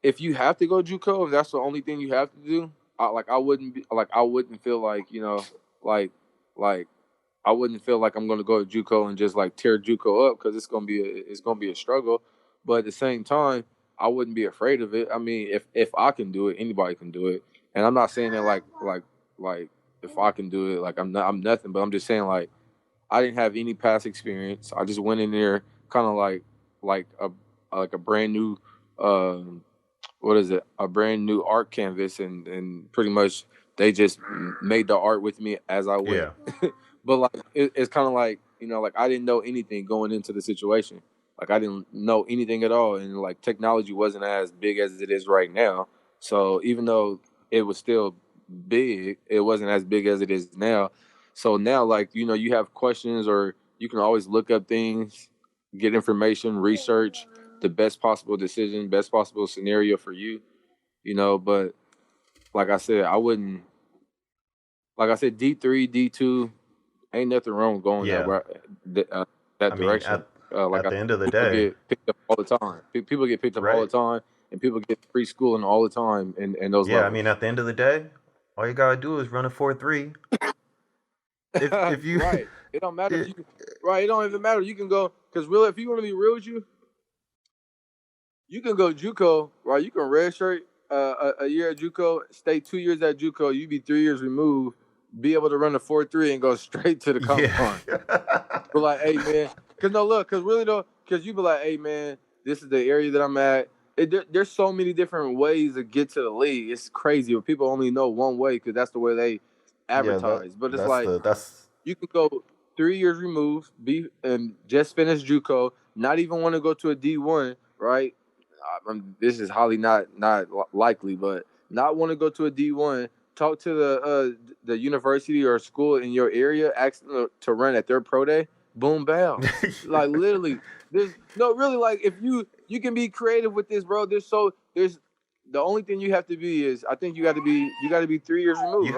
If you have to go JUCO, if that's the only thing you have to do, I wouldn't feel like, you know, like I wouldn't feel like I'm gonna go to JUCO and just like tear JUCO up, because it's gonna be a struggle. But at the same time, I wouldn't be afraid of it. I mean, if I can do it, anybody can do it. And I'm not saying that like if I can do it, like I'm nothing. But I'm just saying, like, I didn't have any past experience. I just went in there kind of like a brand new a brand new art canvas, and pretty much they just made the art with me as I went. Yeah. But like it's kind of like, you know, like I didn't know anything going into the situation. Like I didn't know anything at all, and like technology wasn't as big as it is right now. So even though it was still big, it wasn't as big as it is now. So now, like, you know, you have questions, or you can always look up things, get information, research the best possible decision, best possible scenario for you, you know. But like I said, D3, D2, ain't nothing wrong with going that direction. At the end of the day, get picked up all the time. People get picked up all the time, and people get free schooling all the time in those levels. I mean, at the end of the day, all you gotta do is run a 4.3. if you right, it don't matter. It don't even matter. You can go, because really, if you want to be real with you, you can go JUCO, right? You can redshirt a year at JUCO, stay 2 years at JUCO. You be 3 years removed, be able to run a 4.3 and go straight to the combine. But like, hey man, because you be like, hey man, this is the area that I'm at. There's so many different ways to get to the league. It's crazy, but people only know one way because that's the way they advertise. But it's like you can go 3 years removed, and just finish JUCO, not even want to go to a D1, right? This is highly not likely, but not want to go to a D1. Talk to the university or school in your area, ask them to run at their pro day. Boom, bam. Like literally, like if you can be creative with this, bro. There's the only thing you have to be is, I think you got to be 3 years removed. You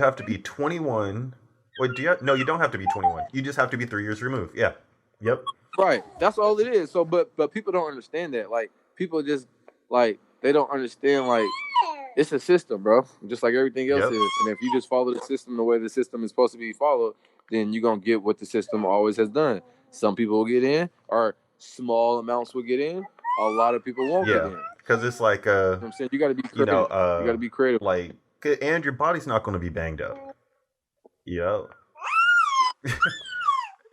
have to be 21. Wait, no, you don't have to be 21. You just have to be 3 years removed. Yeah. Yep. Right. That's all it is. So, but people don't understand that. Like, people just like, they don't understand, like, it's a system, bro. Just like everything else is. And if you just follow the system the way the system is supposed to be followed, then you're going to get what the system always has done. Some people will get in, or small amounts will get in. A lot of people won't get in. Because it's like, you know what I'm saying? You got to be creative. You got to be creative. Like, and your body's not going to be banged up. Yo.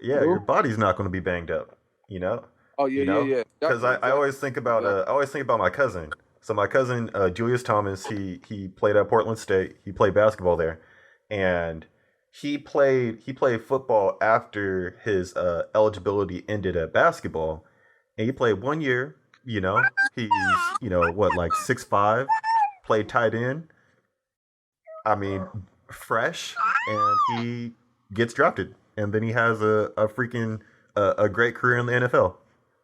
Yeah, your body's not going to be banged up, you know? Oh, yeah, yeah. Because I always think about my cousin. So my cousin, Julius Thomas, he played at Portland State. He played basketball there. And he played football after his eligibility ended at basketball. And he played 1 year, you know. He's, like 6'5", played tight end. I mean, fresh, and he gets drafted. And then he has a freaking a great career in the NFL.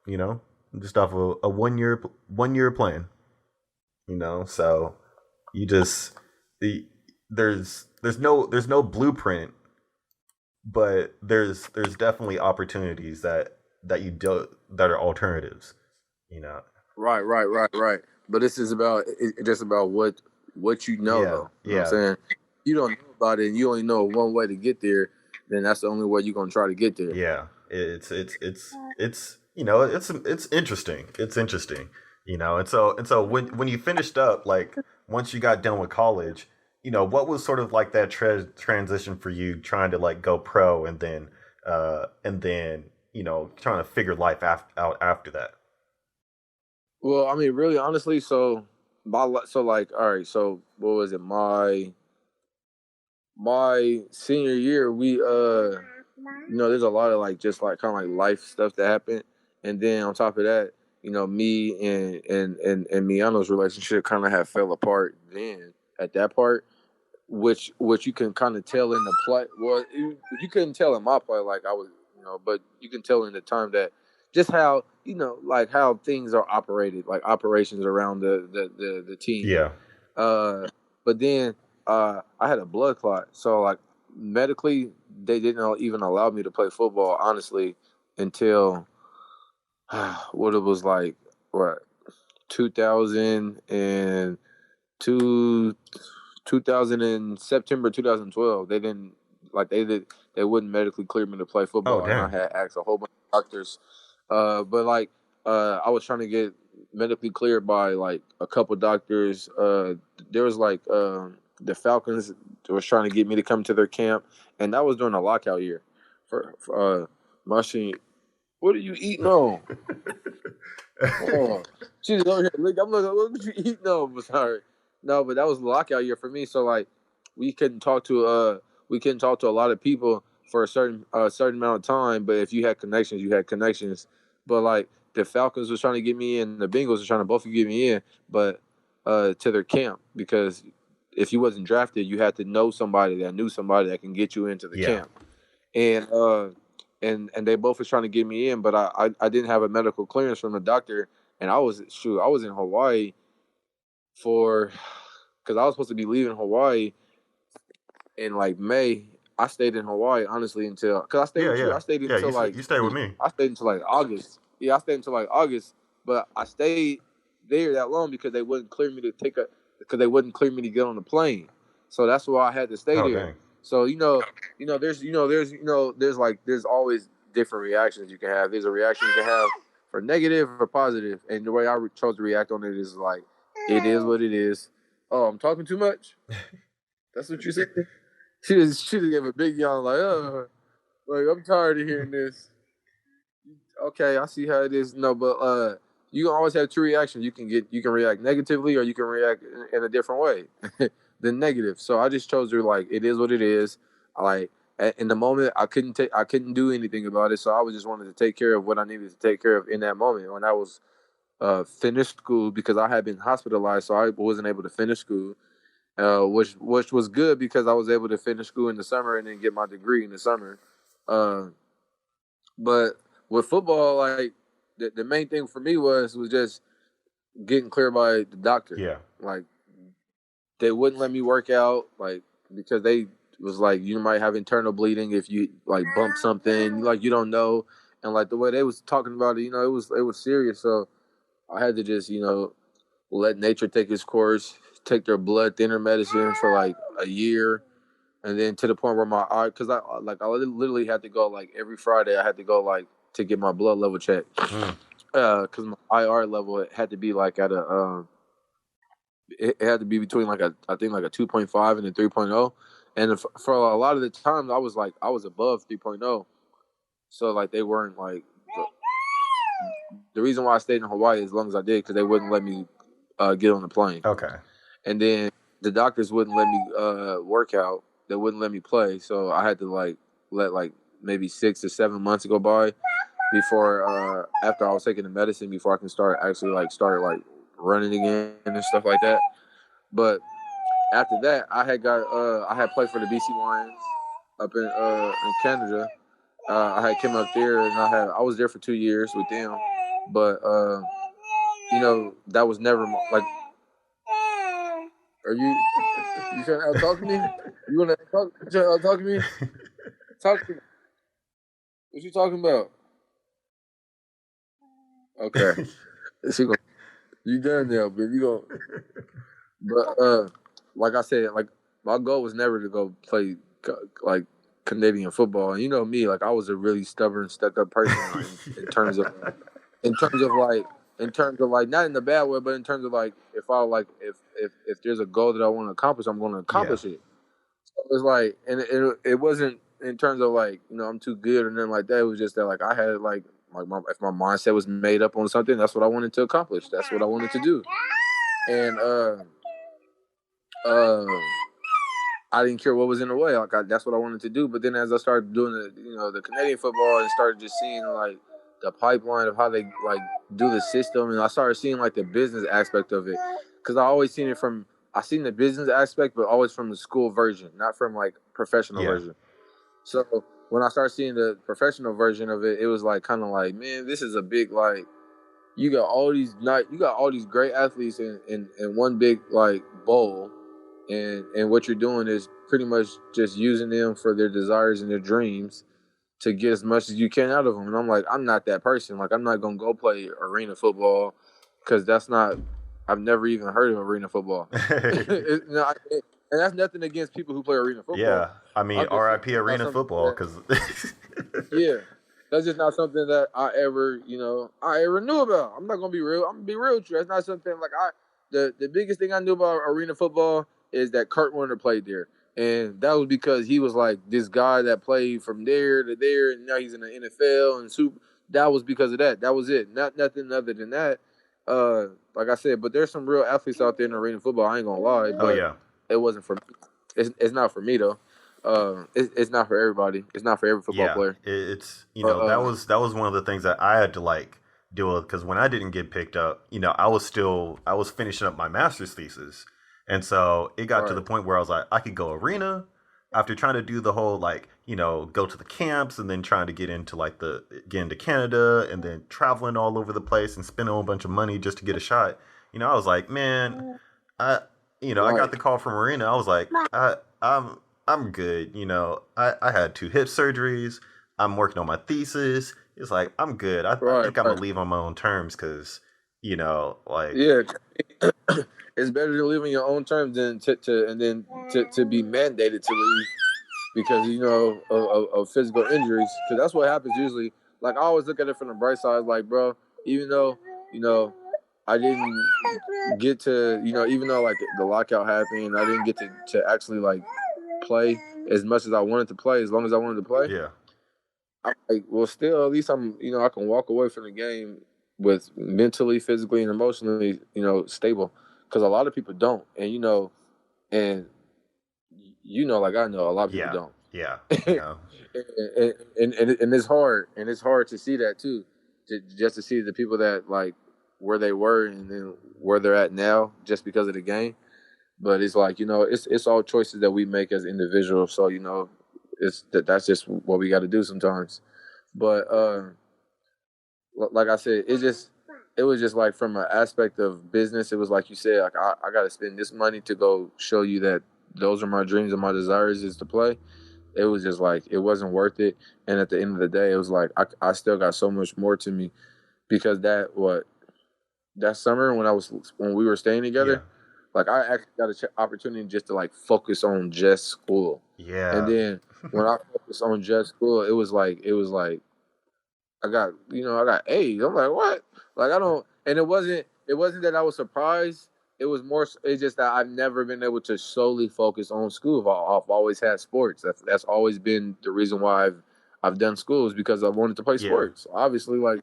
You know, just off of a 1 year plan. You know, so you just the there's no blueprint, but there's definitely opportunities that you do that are alternatives. You know. Right. But this is about it's just about what you know, Yeah. though. You know what I'm Yeah. saying? You don't know about it, and you only know one way to get there. Then that's the only way you're gonna try to get there. Yeah. It's you know it's interesting. It's interesting. You know, and so when you finished up, like once you got done with college, you know, what was sort of like that transition for you trying to like go pro and then you know trying to figure life out after that. Well, I mean, really, honestly, so like, all right, so what was it? My senior year, there's a lot of like just like kind of like life stuff that happened, and then on top of that, me and Miano's relationship kind of had fell apart then at that part, which you can kind of tell in the play. Well, you couldn't tell in my play like I was, but you can tell in the time that just how like how things are operated, like operations around the team. Yeah. But then I had a blood clot, so like medically they didn't even allow me to play football honestly until what it was like what 2000 and two 2000 in September 2012. They didn't they wouldn't medically clear me to play Oh football, and I damn. had asked a whole bunch of doctors. But like I was trying to get medically cleared by like a couple doctors. There was like the Falcons was trying to get me to come to their camp, and that was during a lockout year. For my senior, what are you eating on? Oh, she's over here. Look, I'm looking. What you eating on? Sorry, no, but that was lockout year for me. So like, we couldn't talk to a lot of people for a certain amount of time. But if you had connections, you had connections. But like the Falcons was trying to get me in, the Bengals was trying to both get me in, but to their camp, because if you wasn't drafted, you had to know somebody that knew somebody that can get you into the Yeah. camp. And and they both was trying to get me in, but I didn't have a medical clearance from the doctor, and I was in Hawaii for because I was supposed to be leaving Hawaii in like May. I stayed in Hawaii honestly until because I stayed Yeah. with you. Yeah. I stayed Yeah. until like You stay with me. I stayed until like August. Yeah, I stayed until like August, but I stayed there that long because they wouldn't clear me to get on the plane. So that's why I had to stay Oh there. dang. So there's always different reactions you can have. There's a reaction you can have for negative or positive, and the way I chose to react on it is like it is what it is. Oh, I'm talking too much. That's what you said. She just gave a big yawn like I'm tired of hearing this. Okay, I see how it is. No, but you can always have two reactions. You can react negatively or you can react in a different way than negative. So I just chose to like it is what it is. I like in the moment I couldn't do anything about it. So I was just wanted to take care of what I needed to take care of in that moment when I was finished school because I had been hospitalized, so I wasn't able to finish school. Which was good because I was able to finish school in the summer and then get my degree in the summer. Uh, but with football, like the main thing for me was just getting cleared by the doctor. Yeah. Like they wouldn't let me work out, like because they was like you might have internal bleeding if you like bump something, like you don't know, and like the way they was talking about it, it was serious. So I had to just let nature take its course, take their blood thinner medicine for like a year, and then to the point where my eye, because I literally had to go like every Friday. I had to go like to get my blood level checked, Mm. because my IR level it had to be like at it had to be between like I think like a 2.5 and a 3.0, and for a lot of the time I was above 3.0, so like they weren't like the reason why I stayed in Hawaii as long as I did because they wouldn't let me get on the plane. Okay. And then the doctors wouldn't let me work out. They wouldn't let me play. So I had to like let like maybe 6 or 7 months go by before after I was taking the medicine before I can start running again and stuff like that. But after that, I had played for the BC Lions up in Canada, I had came up there, and I was there for 2 years with them, but that was never like. Are you trying to talk to me? You want to talk? You trying to talk to me? Talk to me. What you talking about? Okay. You done now, but you go. But like I said, like my goal was never to go play like Canadian football. And you know me, like I was a really stubborn, stuck up person in terms of not in a bad way, but in terms of like if there's a goal that I want to accomplish, I'm going to accomplish it. So it was like, and it wasn't in terms of like I'm too good or nothing like that. It was just that like I had like if my mindset was made up on something, that's what I wanted to accomplish. That's what I wanted to do, and uh, I didn't care what was in the way. Like that's what I wanted to do. But then as I started doing the Canadian football and started just seeing like the pipeline of how they like do the system, and I started seeing like the business aspect of it, because I seen the business aspect, but always from the school version, not from like professional version. So when I started seeing the professional version of it, it was like kind of like, man, this is a big like you got all these great athletes in one big like bowl. And what you're doing is pretty much just using them for their desires and their dreams to get as much as you can out of them. And I'm like, I'm not that person. Like, I'm not going to go play arena football because I've never even heard of arena football. And that's nothing against people who play arena football. Yeah, I mean, RIP arena football because... Yeah, that's just not something that I ever knew about. I'm not going to be real. I'm going to be real with you. That's not something like the biggest thing I knew about arena football is that Kurt Warner played there. And that was because he was like this guy that played from there to there, and now he's in the NFL and super. That was because of that. That was it. Nothing other than that. Like I said, but there's some real athletes out there in arena football. I ain't gonna lie, but it wasn't for me. It's not for me though. It's not for everybody. It's not for every football player. It's that was one of the things that I had to like deal with, because when I didn't get picked up, I was finishing up my master's thesis. And so it got to the point where I was like, I could go arena after trying to do the whole like, go to the camps and then trying to get into Canada and then traveling all over the place and spending a whole bunch of money just to get a shot. I was like, man, I got the call from arena. I was like, I'm good. I had 2 hip surgeries. I'm working on my thesis. It's like, I'm good. I think I'm gonna leave on my own terms because, it's better to live on your own terms than to be mandated to leave because of physical injuries. Because that's what happens usually. Like I always look at it from the bright side. Like, bro, even though I didn't get to even though like the lockout happened, I didn't get to actually like play as much as I wanted to play, as long as I wanted to play. Yeah. I'm like, well, still, at least I'm I can walk away from the game with mentally, physically, and emotionally stable. Because a lot of people don't, and like I know a lot of people don't. Yeah. and it's hard, to see that too, just to see the people that like where they were and then where they're at now just because of the game. But it's like it's all choices that we make as individuals. So that's just what we got to do sometimes. But like I said, it was just like from an aspect of business. It was like you said, like I got to spend this money to go show you that those are my dreams and my desires is to play. It was just like it wasn't worth it. And at the end of the day, it was like I still got so much more to me because that summer when we were staying together, like I actually got an opportunity just to like focus on just school. Yeah. And then when I focused on just school, it was like I got A's. I'm like, what? Like I don't, and it wasn't that I was surprised. It was more. It's just that I've never been able to solely focus on school. I've always had sports. That's always been the reason why I've done school, is because I wanted to play sports. Obviously, like,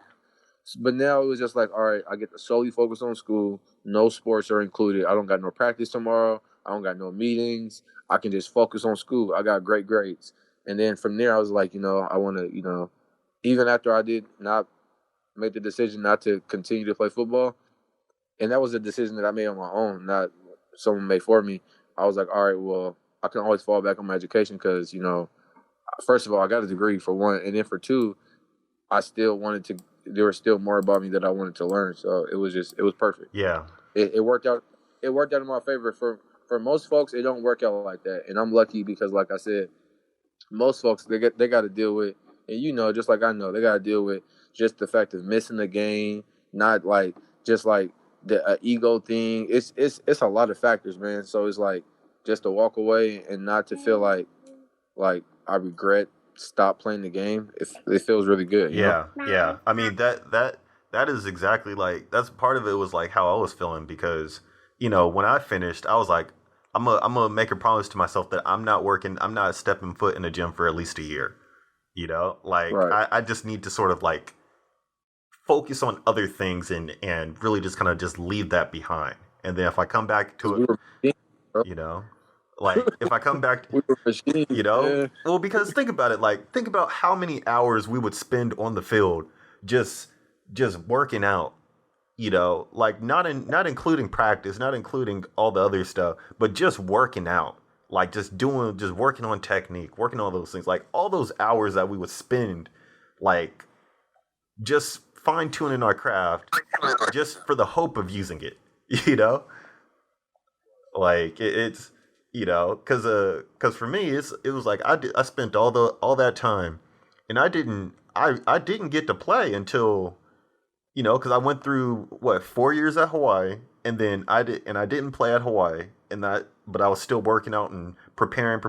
but now it was just like, all right, I get to solely focus on school. No sports are included. I don't got no practice tomorrow. I don't got no meetings. I can just focus on school. I got great grades. And then from there, I was like, I want to, even after I did not make the decision not to continue to play football, and that was a decision that I made on my own, not someone made for me. I was like, all right, well, I can always fall back on my education because, first of all, I got a degree for one, and then for two, I still wanted to. There was still more about me that I wanted to learn. So it was perfect. Yeah. It worked out. It worked out in my favor. For most folks, it don't work out like that, and I'm lucky because, like I said, most folks they got to deal with, and just like I know, they got to deal with just the fact of missing the game, not like just like the ego thing. It's a lot of factors, man. So it's like just to walk away and not to feel like I regret stop playing the game. It feels really good, Yeah, yeah. I mean that is exactly like that's part of it was like how I was feeling because when I finished, I was like, I'm gonna make a promise to myself that I'm not stepping foot in the gym for at least a year. Like Right. I just need to sort of like focus on other things and really just kind of just leave that behind. And then if I come back to Because it, we were machines, bro. like if I come back, We were machines, man. well, because think about it, like think about how many hours we would spend on the field just working out, like not including practice, not including all the other stuff, but just working out, like just working on technique, working on all those things, like all those hours that we would spend, like just fine tuning our craft, just for the hope of using it, you know, like it's because for me it was like I spent all that time, and I didn't get to play until because I went through what 4 years at Hawaii, and then I didn't play at Hawaii, but I was still working out and preparing.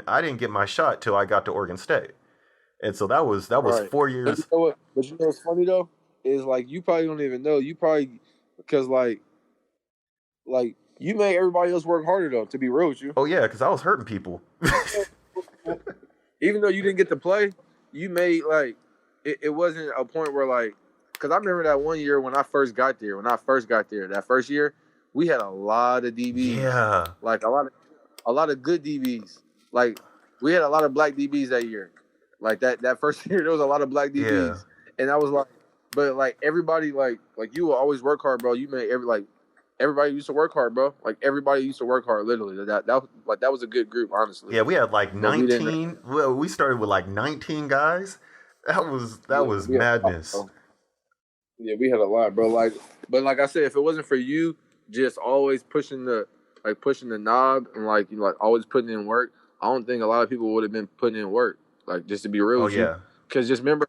I didn't get my shot till I got to Oregon State, and so that was Right. four But you years. know what? But you know what's funny though is like you probably don't even know. You probably because like you made everybody else work harder though. To be real with you, Oh yeah, because I was hurting people. even though you didn't get to play, you made like it wasn't a point where like because I remember that one year when I first got there. That first year, we had a lot of DBs, Yeah, like a lot of good DBs. Like we had a lot of black DBs that year. Like that first year, there was a lot of black yeah, DBs, and I was like, but like everybody, like you will always work hard, bro. You made everybody used to work hard, bro. Like everybody used to work hard, literally. That was a good group, honestly. yeah. We had like But we didn't. 19. Well, we started with like 19 guys. That Yeah, was we had a lot, madness. bro. Yeah, we had a lot, bro. Like, but like I said, if it wasn't for you, just always pushing the knob and like always putting in work, I don't think a lot of people would have been putting in work. Like, just to be real Oh with you, yeah, because just remember,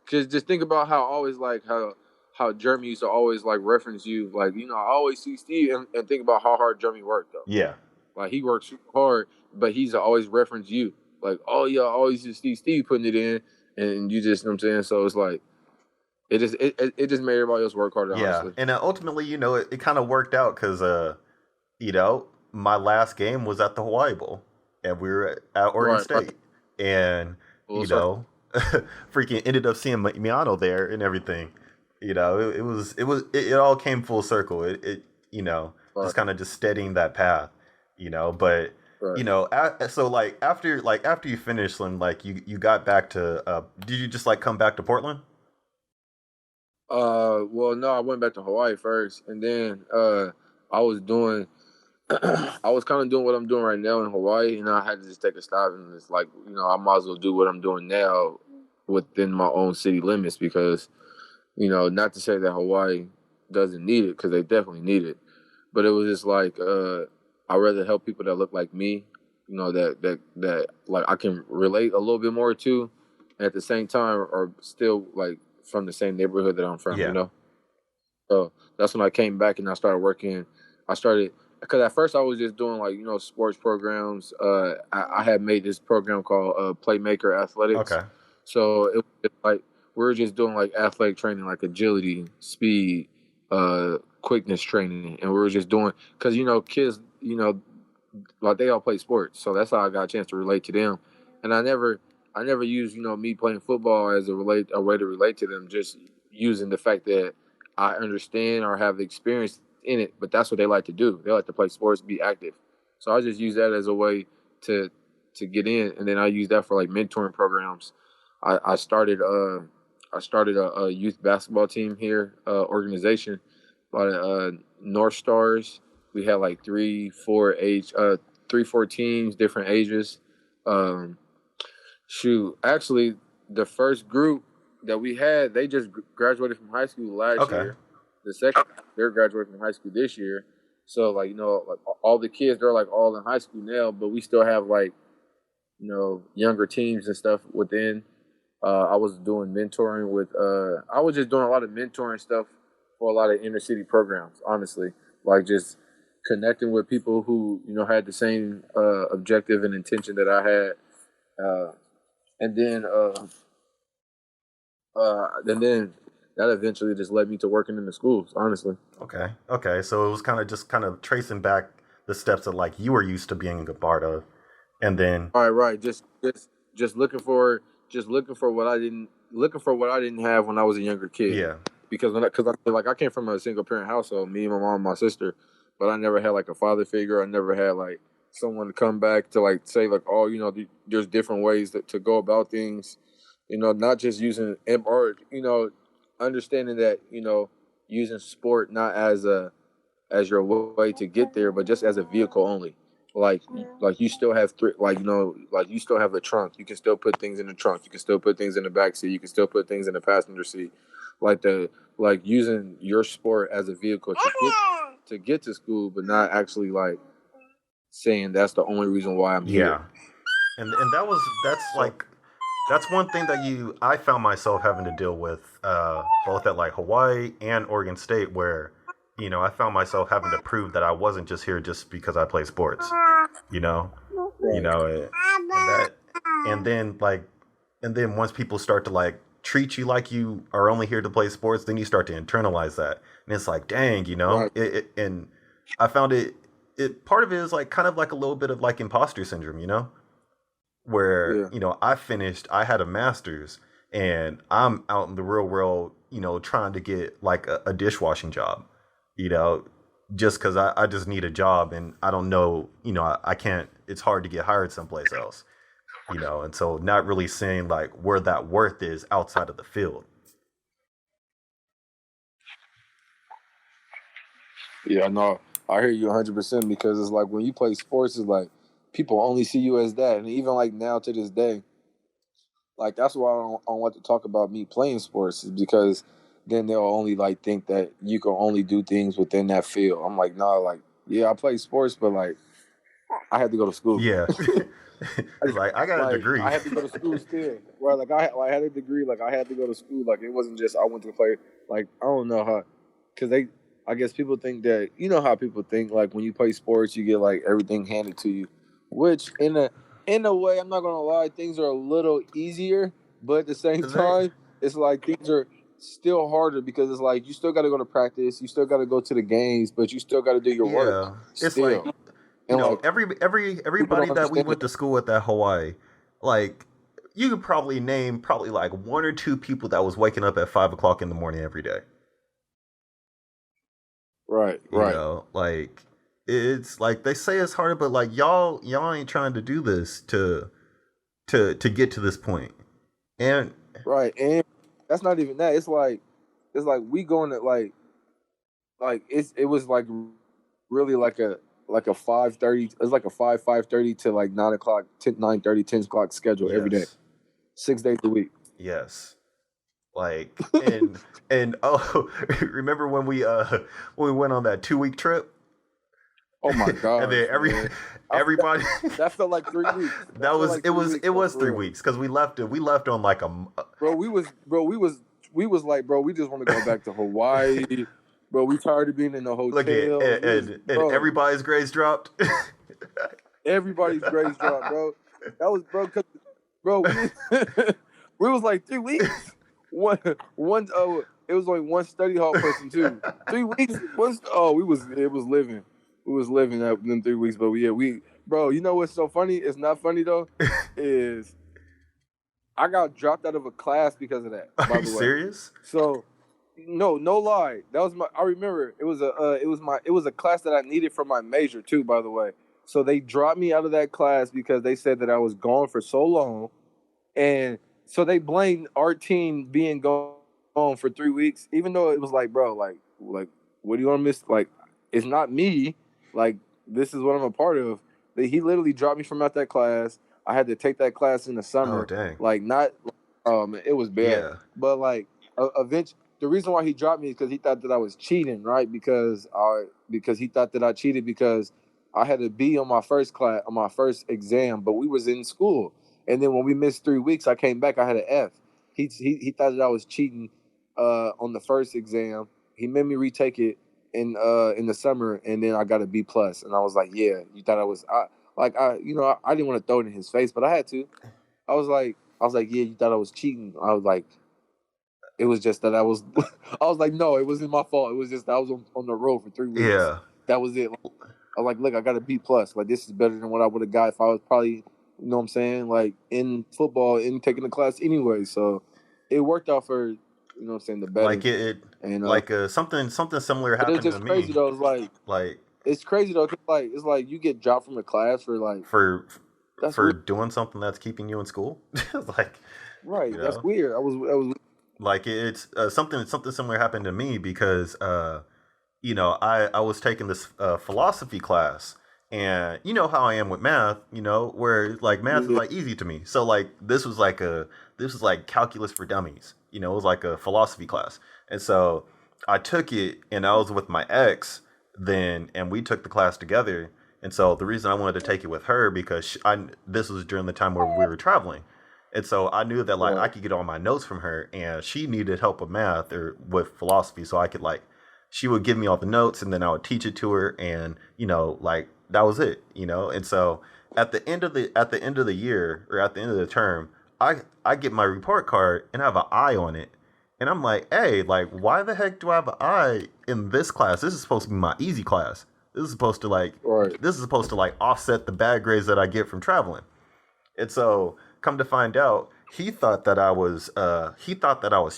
because just think about how always like how Jeremy used to always like reference you. Like, I always see Steve and think about how hard Jeremy worked though. yeah. Like he works super hard, but he's always reference you. Like, oh yeah, I always just see Steve putting it in, and you just, you know what I'm saying. So it's like. It just made everybody else work harder, Yeah, honestly. and ultimately, it kind of worked out because, my last game was at the Hawaii Bowl, and we were at Oregon Right, right. State, and Full circle. freaking ended up seeing Miano there and everything. It all came full circle. It Right, just kind of just steadying that path, but. right. So after you finished, and like you got back to, did you just like come back to Portland? Well, no, I went back to Hawaii first, and then I was doing, I was kind of doing what I'm doing right now in Hawaii, and I had to just take a stop, and it's like, I might as well do what I'm doing now within my own city limits because, not to say that Hawaii doesn't need it because they definitely need it, but it was just like, I'd rather help people that look like me, that like I can relate a little bit more to, and at the same time, or still like from the same neighborhood that I'm from. Yeah. So that's when I came back and I started working. I started because at first I was just doing like sports programs. I had made this program called Playmaker Athletics. Okay. So it was like we were just doing like athletic training, like agility, speed, quickness training, and we were just doing because kids, like they all play sports, so that's how I got a chance to relate to them. And I never used me playing football as a way to relate to them, just using the fact that I understand or have experience in it. But that's what they like to do. They like to play sports, be active. So I just use that as a way to get in, and then I use that for like mentoring programs. I started a youth basketball team here, organization by North Stars. We had like three, four teams, different ages. Shoot, actually, the first group that we had, they just graduated from high school last Okay. year. The second, they're graduating from high school this year. So, like, like all the kids, they're like all in high school now, but we still have like, younger teams and stuff within. I was doing mentoring with, I was just doing a lot of mentoring stuff for a lot of inner city programs, honestly. Like just connecting with people who, had the same objective and intention that I had. And then that eventually just led me to working in the schools, honestly. Okay. So it was kind of tracing back the steps that like you were used to being a part of, and then Right. Just looking for what I didn't have when I was a younger kid. yeah, Because I came from a single parent household, me, my mom, and my sister, but I never had like a father figure. I never had like someone to come back to like say like, oh, there's different ways to go about things. Not just using or understanding that using sport not as your way to get there, but just as a vehicle only. Like you still have like you still have a trunk. You can still put things in the trunk. You can still put things in the back seat. You can still put things in the passenger seat. Like using your sport as a vehicle to get to school, but not actually like saying that's the only reason why I'm here. and that's one thing that I found myself having to deal with both at like Hawaii and Oregon State, where I found myself having to prove that I wasn't just here just because I play sports, you know, you know, and then once people start to like treat you like you are only here to play sports, then you start to internalize that, and it's like, dang, and I found it part of it is like kind of like a little bit of like imposter syndrome, where I had a master's and I'm out in the real world, trying to get like a dishwashing job, just because I just need a job and I don't know, I can't, it's hard to get hired someplace else, and so not really seeing like where that worth is outside of the field. Yeah, no, I hear you 100% because it's like when you play sports, it's like people only see you as that, and even like now to this day, like that's why I don't want to talk about me playing sports is because then they'll only like think that you can only do things within that field. I'm like, nah, like yeah, I play sports, but like I had to go to school. Yeah. It's like I got a degree. I had to go to school still. Right, like I had a degree. Like I had to go to school. Like it wasn't just I went to play. Like I don't know how, because I guess people think that how people think like when you play sports you get like everything handed to you, which in a way I'm not gonna lie things are a little easier, but at the same time it's like things are still harder because it's like you still got to go to practice, you still got to go to the games, but you still got to do your work. It's still. like like, everybody that we went to school with at Hawaii, like you could probably name like one or two people that was waking up at 5 o'clock in the morning every day. Right. Like it's like they say it's harder, but like y'all ain't trying to do this to get to this point. And and that's not even that. It's like we going to like it was like really like a 5:30. It's like a 5:30 to like 9 o'clock, 9:30, 10 o'clock schedule every day, 6 days a week. Yes. Like and oh, remember when we went on that 2-week trip? Oh my god! And then everybody that felt like 3 weeks. It was 3 weeks because we left on like a we was like, bro, we just want to go back to Hawaii. Bro, we tired of being in the hotel. Look and everybody's grades dropped. Everybody's grades dropped, bro. That was bro. We was like 3 weeks. It was only one study hall person too. 3 weeks. It was living. We was living that them 3 weeks, but bro. You know what's so funny? It's not funny though. Is I got dropped out of a class because of that. Are you serious? So. No lie. That was I remember it was a class that I needed for my major too, by the way. So they dropped me out of that class because they said that I was gone for so long, and so they blamed our team being gone for 3 weeks, even though it was like, bro, like what do you want to miss? Like, it's not me. Like, this is what I'm a part of. He literally dropped me from out that class. I had to take that class in the Oh summer. dang. Like not, it was bad. Yeah. But like eventually, the reason why he dropped me is because he thought that I was cheating, right? Because he thought that I cheated because I had a B on my first class on my first exam, but we was in school. And then when we missed 3 weeks, I came back. I had an F. He thought that I was cheating on the first exam. He made me retake it in the summer, and then I got a B plus. And I was like, yeah, you thought I was I didn't want to throw it in his face, but I had to. I was like, yeah, you thought I was cheating. I was like, it was just that I was. I was like, no, it wasn't my fault. It was just that I was on the road for 3 weeks. Yeah. That was it. I was like, look, I got a B plus. Like, this is better than what I would have got if I was probably, you know what I'm saying, like in football and taking the class anyway. So it worked out for, you know what I'm saying, the better. Like it and like something similar but happened it's to just crazy me. though. It's crazy though, 'cause it's like you get dropped from a class for like For that's for weird. doing something that's keeping you in school. Like, Right, you that's know, weird. I was like it's something similar happened to me because I was taking this philosophy class, and you know how I am with math, where like math is yeah, like easy to me. So like this was like calculus for dummies. It was like a philosophy class, and so I took it, and I was with my ex then, and we took the class together. And so the reason I wanted to take it with her because this was during the time where we were traveling. And so I knew that like I right, could get all my notes from her, and she needed help with math or with philosophy, so I could like she would give me all the notes, and then I would teach it to her, and like that was it. And so at the end of the year or at the end of the term, I get my report card and I have an I on it, and I'm like, hey, like why the heck do I have an I in this class? This is supposed to be my easy class. This is supposed to like right. offset the bad grades that I get from traveling. And so, come to find out, he thought that I was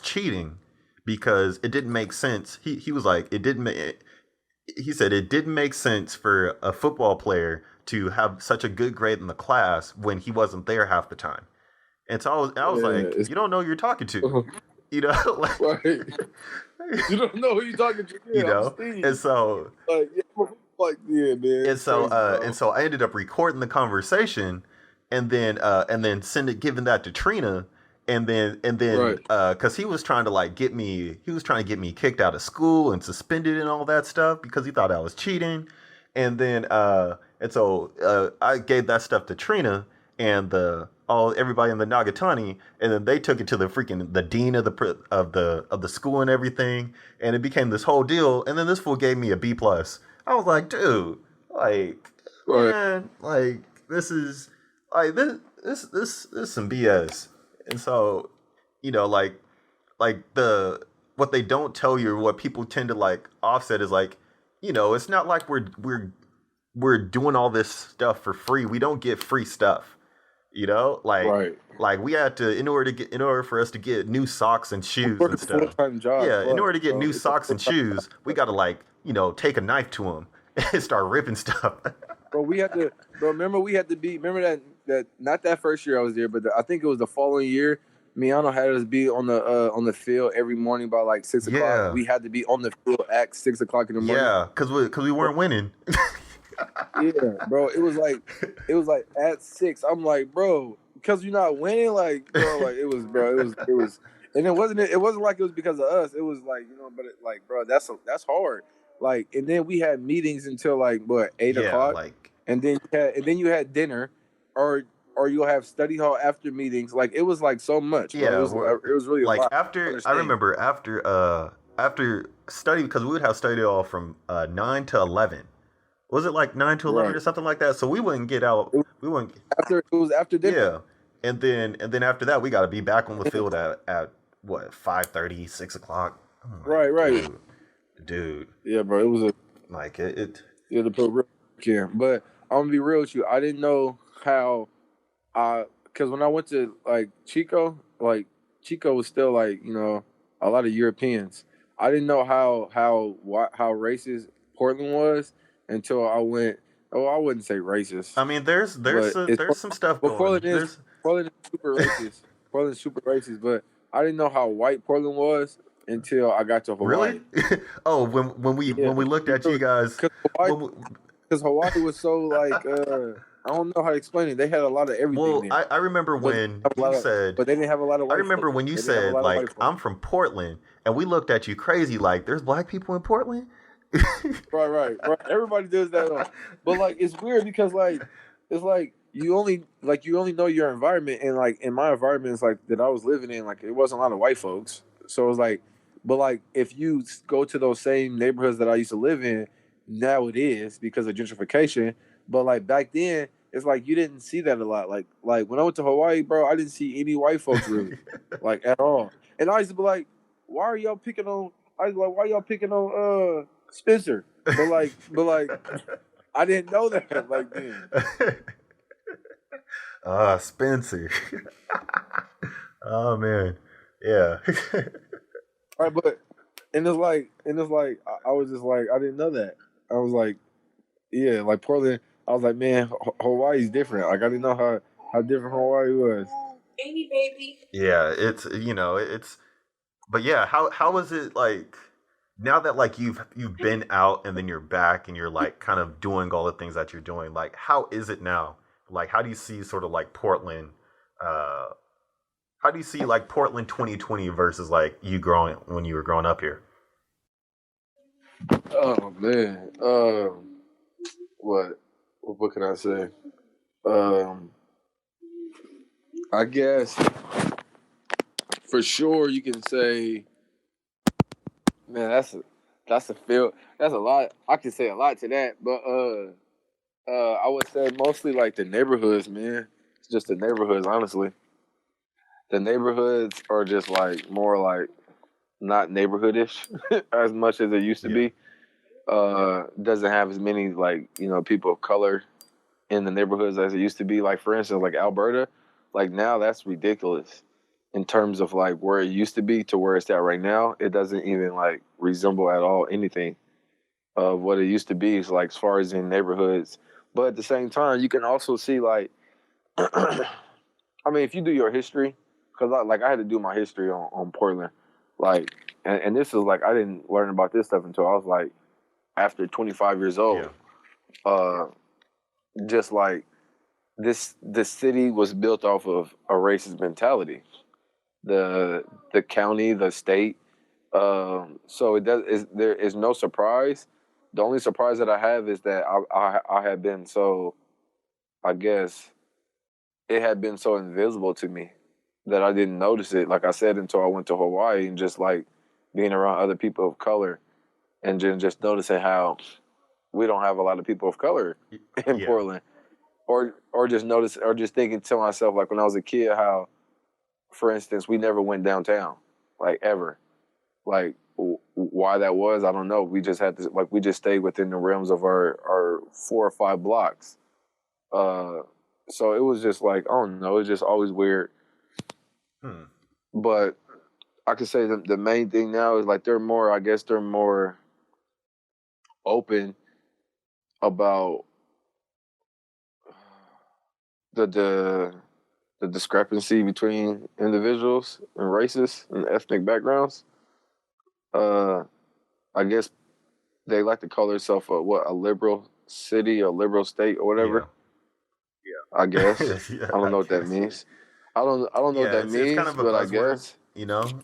cheating because it didn't make sense. He was like, he said it didn't make sense for a football player to have such a good grade in the class when he wasn't there half the time. And so I was Yeah, like, you don't know who you're talking to, like, right. You don't know who you're talking to. you Yeah, I'm know. And Steve. so Yeah, man, it's crazy, and bro. so I ended up recording the conversation, and then giving that to Trina, and then Right. because he was trying to get me kicked out of school and suspended and all that stuff because he thought I was cheating, and so I gave that stuff to Trina and everybody in the Nagatani, and then they took it to the dean of the school and everything, and it became this whole deal. And then this fool gave me a B plus. I was like, dude, like, Right. man, like this is like this is some BS. And so, like the what they don't tell you, or what people tend to like offset is like, it's not like we're doing all this stuff for free. We don't get free stuff. Like Right. we had to in order for us to get new socks and We shoes work and a full stuff. time job, Yeah, in plus, order to get bro. new It's a socks full and time. shoes, we got to like take a knife to them and start ripping stuff. Bro, we had to. Bro, remember we had to be. Remember that not that first year I was there, but I think it was the following year. Miano had us be on the field every morning by like 6 o'clock. Yeah, We had to be on the field at 6 o'clock in the morning. yeah, because we weren't winning. Yeah, bro. It was like at 6. I'm like, bro, because you're not winning, like, bro, like it was, and it wasn't like it was because of us. It was like, but like, bro, that's hard. Like, and then we had meetings until like what 8 Yeah, o'clock, like and then you had dinner, or you'll have study hall after meetings. Like, it was like so much, bro. yeah, It was really a like lot. I Understand? remember after study, because we would have study all from 9 to 11. Was it like 9 to 11 Right. or something like that? So we wouldn't get out. We wouldn't. It was after dinner. Yeah, and then after that, we got to be back on the field at what 5:30, 6 o'clock. I'm like, Right. dude, Yeah, bro. It was a like it. Yeah, the program can. But I'm gonna be real with you. I didn't know how because when I went to like Chico was still like, a lot of Europeans. I didn't know how racist Portland was until I went. Oh, I wouldn't say racist, I mean, there's but there's some stuff but going. Portland is super racist. Portland's super racist, but I didn't know how white Portland was until I got to Hawaii. Really? Oh, when we Yeah, looked at you guys, because Hawaii, when we, because Hawaii was so like I don't know how to explain it. They had a lot of everything Well, there, I remember but when you said, but they didn't have a lot of I white remember folks. when you They didn't have a said, lot of white like, folks. I'm from Portland, and we looked at you crazy, like, there's black people in Portland? Right. Everybody does that, but like it's weird because like it's like you only know your environment, and like in my environment, it's like that I was living in, like it wasn't a lot of white folks, so it's like, but like if you go to those same neighborhoods that I used to live in, now it is because of gentrification, but like back then. It's like you didn't see that a lot. Like when I went to Hawaii, bro, I didn't see any white folks really, like at all. And I used to be like, why are y'all picking on? I was like, why y'all picking on Spencer? But I didn't know that like then. Spencer. Oh, man. Yeah. All right, but I was just like I didn't know that. I was like, yeah, like Portland. I was like, man, Hawaii's different. Like I didn't know how different Hawaii was. Yeah, it's but yeah, how is it like now that like you've been out and then you're back and you're like kind of doing all the things that you're doing, like how is it now? Like how do you see sort of like Portland uh how do you see like Portland 2020 versus like you growing when you were growing up here? Oh man, what can I say? Um, I guess for sure you can say, man, that's a feel. That's a lot. I can say a lot to that, but I would say mostly like the neighborhoods, man. It's just the neighborhoods, honestly. The neighborhoods are just like more like not neighborhoodish as much as it used to Yeah. be. Doesn't have as many like people of color in the neighborhoods as it used to be. Like for instance, like Alberta, like now that's ridiculous in terms of like where it used to be to where it's at right now. It doesn't even like resemble at all anything of what it used to be. It's like as far as in neighborhoods, but at the same time, you can also see like, I mean, if you do your history, because like I had to do my history on Portland, like, and this is like I didn't learn about this stuff until I was like after 25 years Yeah. old. Uh, just like this city was built off of a racist mentality. The county, the state. So there is no surprise. The only surprise that I have is that I had been so, I guess it had been so invisible to me that I didn't notice it. Like I said, until I went to Hawaii and just like being around other people of color and just noticing how we don't have a lot of people of color in Yeah. Portland. Or just notice, or just thinking to myself, like when I was a kid, how, for instance, we never went downtown, like ever. Like why that was, I don't know. We just had to, like, we just stayed within the realms of our 4 or 5 blocks. Uh, so it was just like, I don't know, it's just always weird. Hmm. But I could say the main thing now is like I guess they're more open about the the discrepancy between individuals and races and ethnic backgrounds. Uh, I guess they like to call themselves a liberal city, a liberal state, or Yeah. whatever. I guess Yeah, I don't I know what that guess. means. I don't know what Yeah, that it's kind means, of a but I buzzword, guess.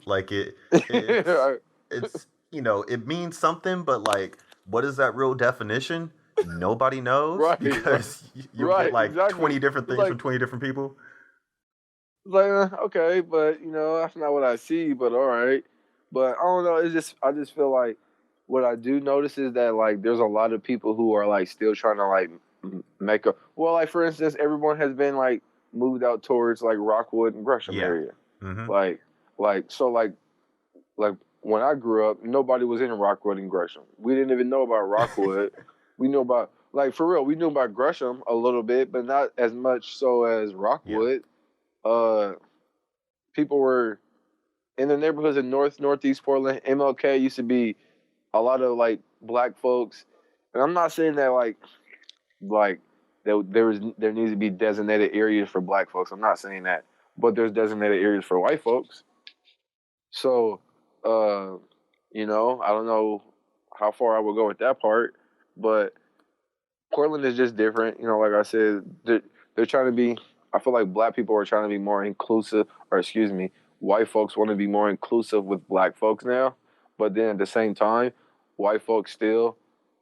like it's it means something, but like what is that real definition? Nobody knows Right, because you'll get right, like exactly. 20 different It's things like from 20 different people. okay, but that's not what I see. But all right, but I don't know. It's just I just feel like what I do notice is that like there's a lot of people who are like still trying to like make a like for instance, everyone has been like moved out towards like Rockwood and Gresham Yeah. area, Mm-hmm. like when I grew up, nobody was in Rockwood and Gresham. We didn't even know about Rockwood. We knew about like for real. We knew about Gresham a little bit, but not as much so as Yeah. Rockwood. Uh, People were in the neighborhoods in Northeast Portland. MLK used to be a lot of like black folks, and I'm not saying that like there needs to be designated areas for black folks. I'm not saying that, but there's designated areas for white folks. So, uh, I don't know how far I would go with that part, but Portland is just different. You know, like I said, they're trying to be. I feel like black people are trying to be more inclusive, or excuse me, white folks want to be more inclusive with black folks now. But then at the same time, white folks still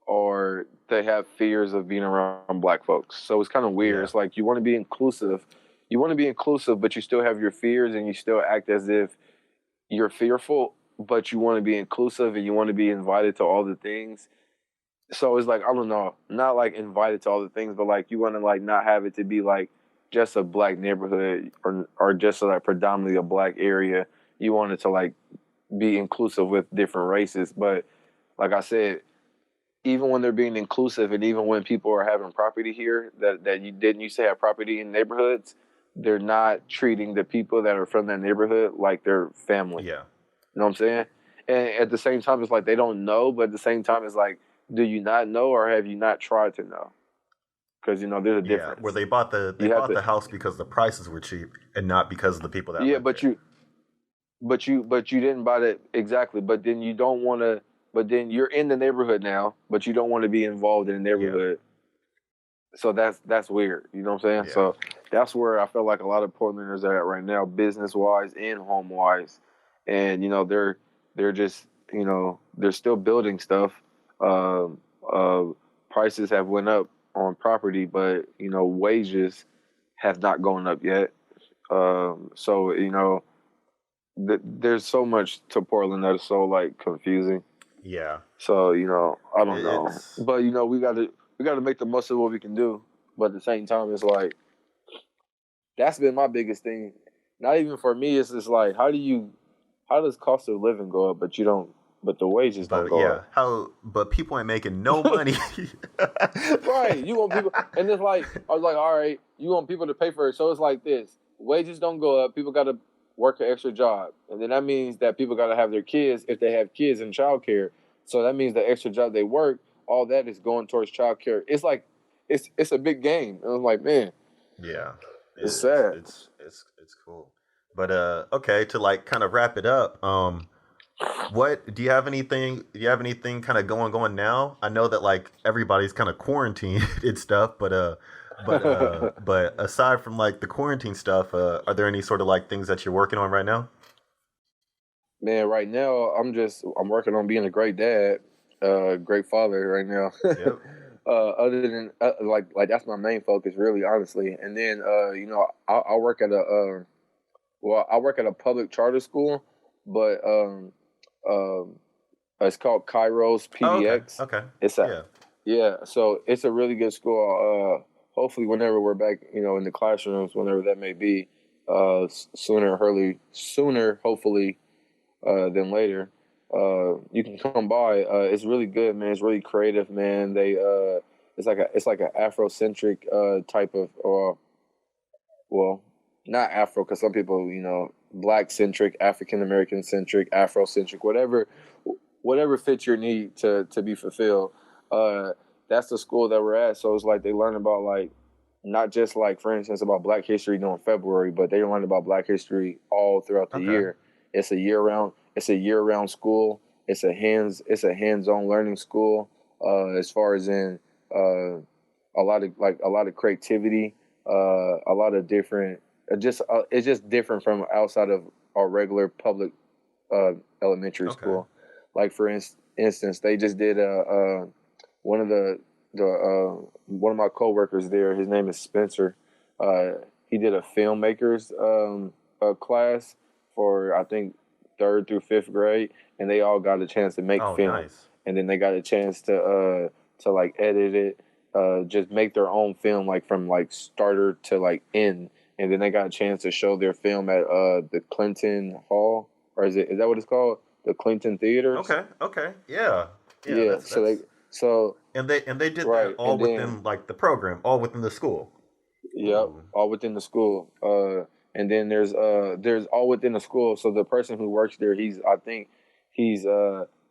or they have fears of being around black folks. So it's kind of weird. Yeah. It's like you want to be inclusive. You want to be inclusive, but you still have your fears and you still act as if you're fearful, but you want to be inclusive and you want to be invited to all the things. So it's like, I don't know, not like invited to all the things, but like you want to like not have it to be like just a black neighborhood or just like predominantly a black area. You want it to like be inclusive with different races. But like I said, even when they're being inclusive and even when people are having property here that you didn't used to have property in neighborhoods, they're not treating the people that are from that neighborhood like their family. Yeah. You know what I'm saying? And at the same time, it's like they don't know, but at the same time, it's like, do you not know or have you not tried to know? Because you know there's a Yeah. Where difference. they bought the You have to, house because the prices were cheap and not because of the people that yeah, lived but there. you didn't buy that exactly. But then you don't want to. But then you're in the neighborhood now, but you don't want to be involved in the Yeah. neighborhood. So that's weird. You know what I'm saying? Yeah. So that's where I feel like a lot of Portlanders are at right now, business wise and home wise, and you know they're just they're still building stuff. Um, uh, Prices have went up on property, but you know wages have not gone up yet. So you know there's so much to Portland that is so like confusing. Yeah. So you know, I don't know, It's but you know, we got to make the most of what we can do. But at the same time, it's like that's been my biggest thing. Not even for me, it's just like how does cost of living go up, but you don't, but the wages don't but go yeah, up. how but people ain't making no money. Right? You want people, and it's like I was like, all right, you want people to pay for it, so it's like this: wages don't go up, people got to work an extra job, and then that means that people got to have their kids if they have kids in childcare. So that means the extra job they work, all that is going towards childcare. It's like it's a big game, and I'm like, man, Yeah, it's it's sad. it's cool. But okay, to like kind of wrap it up. What do you have anything? Do you have anything kind of going now? I know that like everybody's kind of quarantined and stuff, but aside from like the quarantine stuff, are there any sort of like things that you're working on right now? Man, right now I'm working on being a great dad, great father right now. Yep. Other than like that's my main focus, really, honestly. And then you know I work at a I work at a public charter school, but um it's called Kairos Oh, okay. PDX. Okay. It's a Yeah. Yeah, so it's a really good school. Hopefully, whenever we're back, you know, in the classrooms, whenever that may be, sooner, hopefully, than later. You can come by. It's really good, man. It's really creative, man. It's like an Afrocentric type of, or well, not Afro, because some people, you know, Black centric, African American centric, Afrocentric, whatever fits your need to be fulfilled. Uh, that's the school that we're at. So it's like they learn about like not just like for instance about Black History during February, but they learn about Black History all throughout the Okay. year. It's a year round school. It's a hands on learning school. As far as in uh, a lot of creativity, a lot of different. It's just different from outside of our regular public uh, elementary Okay. school. Like for instance, they just did one of one of my coworkers there. His name is Spencer. He did a filmmakers class for I think third through fifth grade, and they all got a chance to make Oh, film, nice. and then they got a chance to like edit it, just make their own film like from like starter to like end, and then they got a chance to show their film at the Clinton Hall, or is that what it's called? The Clinton Theaters. Okay. Okay. Yeah. Yeah. Yeah. That's So and they did that right, all and then within like the program, all within the school. yep, Ooh. all within the school. And then there's all within the school. So the person who works there, I think he's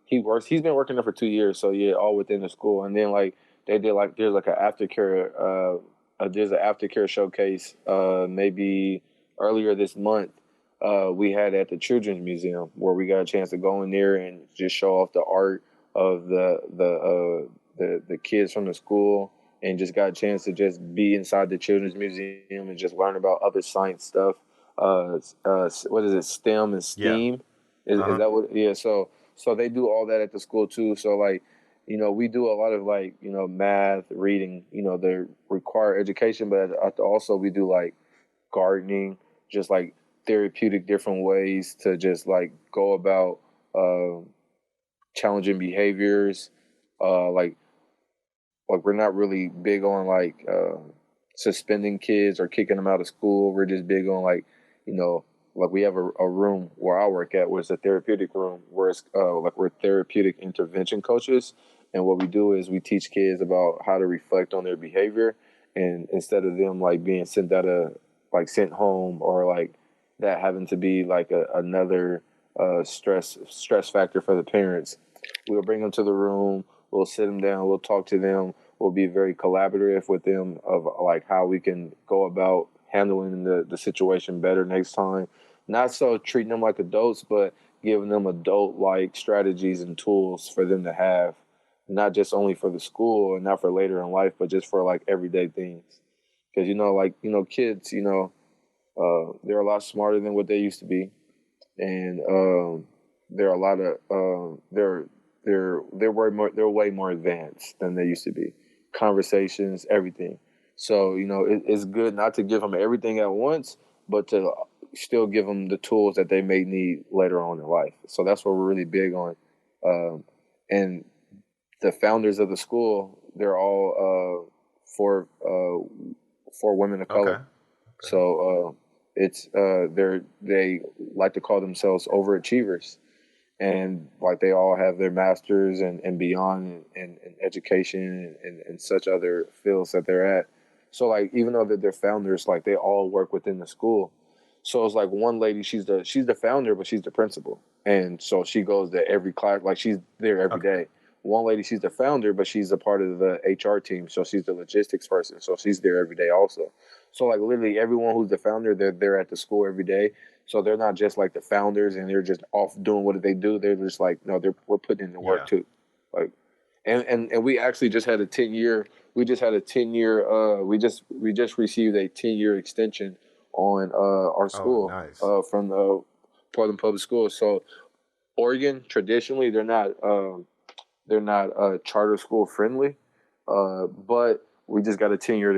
he's been working there for 2 years. So yeah, all within the school. And then like they did like there's an aftercare showcase maybe earlier this month. We had at the Children's Museum where we got a chance to go in there and just show off the art of the kids from the school and just got a chance to just be inside the Children's Museum and just learn about other science stuff. What is it? STEM and Yeah. STEAM. Is that what? Yeah. So they do all that at the school too. So like, we do a lot of like, math, reading, the required education, but also we do like gardening, just like therapeutic different ways to just like go about challenging behaviors. Like we're not really big on like suspending kids or kicking them out of school. We're just big on like, like we have a room where I work at, where it's a therapeutic room, where it's like we're therapeutic intervention coaches. And what we do is we teach kids about how to reflect on their behavior, and instead of them like being sent home, or like that having to be like another stress factor for the parents, we'll bring them to the room. We'll sit them down. We'll talk to them. We'll be very collaborative with them of like how we can go about handling the situation better next time. Not so treating them like adults, but giving them adult-like strategies and tools for them to have, not just only for the school and not for later in life, but just for like everyday things. Because kids, they're a lot smarter than what they used to be, and they're a lot of they're way more advanced than they used to be. Conversations, everything. So it's good not to give them everything at once, but to still give them the tools that they may need later on in life. So that's what we're really big on. And the founders of the school, they're all four women of color. Okay. So it's they like to call themselves overachievers. And like they all have their masters and beyond in education and such other fields that they're at. So like even though they're founders, like they all work within the school. So it's like one lady, she's the founder, but she's the principal, and so she goes to every class, like she's there every day. One lady, she's the founder, but she's a part of the HR team, so she's the logistics person, so she's there every day also. So like literally everyone who's the founder, they're at the school every day. So they're not just like the founders and they're just off doing what they do. They're just like, no, we're putting in the work too. Like, and we actually just had a 10-year. We just had a 10-year. We just received a 10-year extension on our school. Oh, nice. From the Portland Public Schools. So Oregon traditionally they're not charter school friendly, but we just got a 10-year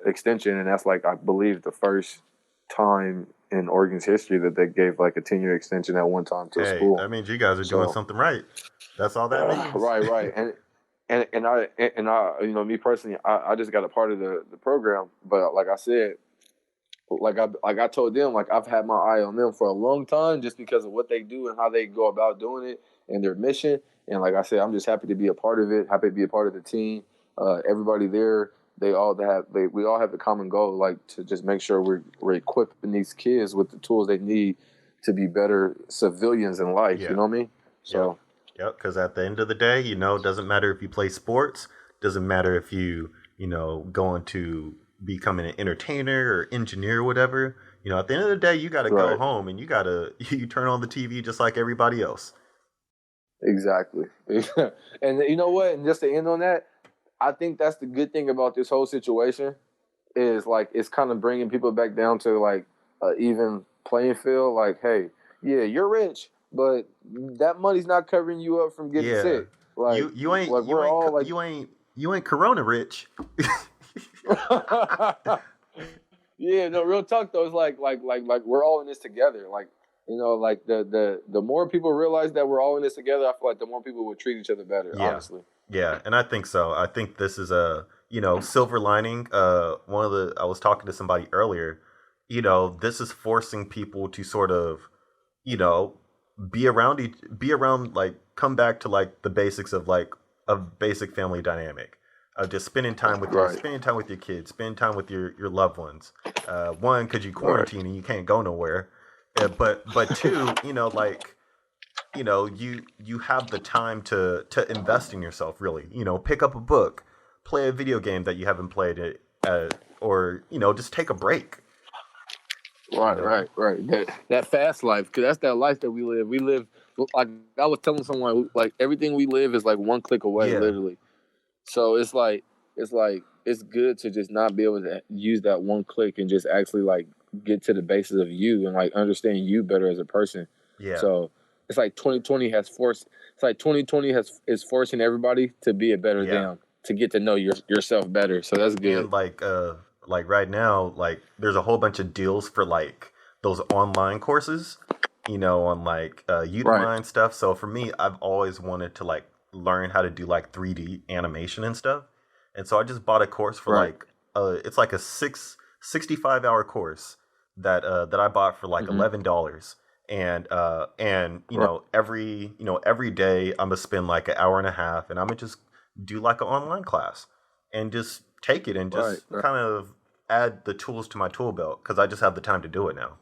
extension, and that's like I believe the first time in Oregon's history that they gave like a 10-year extension at one time to a school. That means you guys are doing something right. That's all that means. Right. And I me personally, I just got a part of the program, but like I said, like I told them, like I've had my eye on them for a long time just because of what they do and how they go about doing it and their mission. And like I said, I'm just happy to be a part of it, happy to be a part of the team. Everybody there, we all have the common goal, like to just make sure we're equipping these kids with the tools they need to be better civilians in life. Yeah. You know what I mean? So. Yep. Because at the end of the day, it doesn't matter if you play sports, doesn't matter if you go into becoming an entertainer or engineer or whatever. At the end of the day, you got to go home and you turn on the TV just like everybody else. Exactly. And you know what? And just to end on that, I think that's the good thing about this whole situation is like it's kind of bringing people back down to like even playing field. Like, hey, yeah, you're rich, but that money's not covering you up from getting sick. Like you ain't Corona rich. Yeah, no, real talk though. It's like we're all in this together. Like, like the more people realize that we're all in this together, I feel like the more people will treat each other better. Yeah. Honestly. Yeah, and I think so. I think this is a silver lining. I was talking to somebody earlier. This is forcing people to sort of be around like come back to like the basics of like a basic family dynamic. Just spending time with your kids, spending time with your loved ones. One, because you quarantine and you can't go nowhere. But two, you have the time to invest in yourself, really. Pick up a book, play a video game that you haven't played, or just take a break. Right. That fast life, because that's that life that we live. We live like I was telling someone, like everything we live is like one click away, literally. So it's like it's like it's good to just not be able to use that one click and just actually like get to the basis of you and like understand you better as a person. Yeah. So it's like 2020 has forced. It's like 2020 is forcing everybody to be a better Yeah. them, to get to know yourself better. So that's good. And like right now, like there's a whole bunch of deals for like those online courses, on like Right, Udemy and stuff. So for me, I've always wanted to like learn how to do like 3D animation and stuff. And so I just bought a course for right. like it's like a 65-hour course that I bought for like Mm-hmm. $11. And Right, every day I'm gonna spend like an hour and a half, and I'm gonna just do like an online class and just take it and right, just right, kind of add the tools to my tool belt because I just have the time to do it now.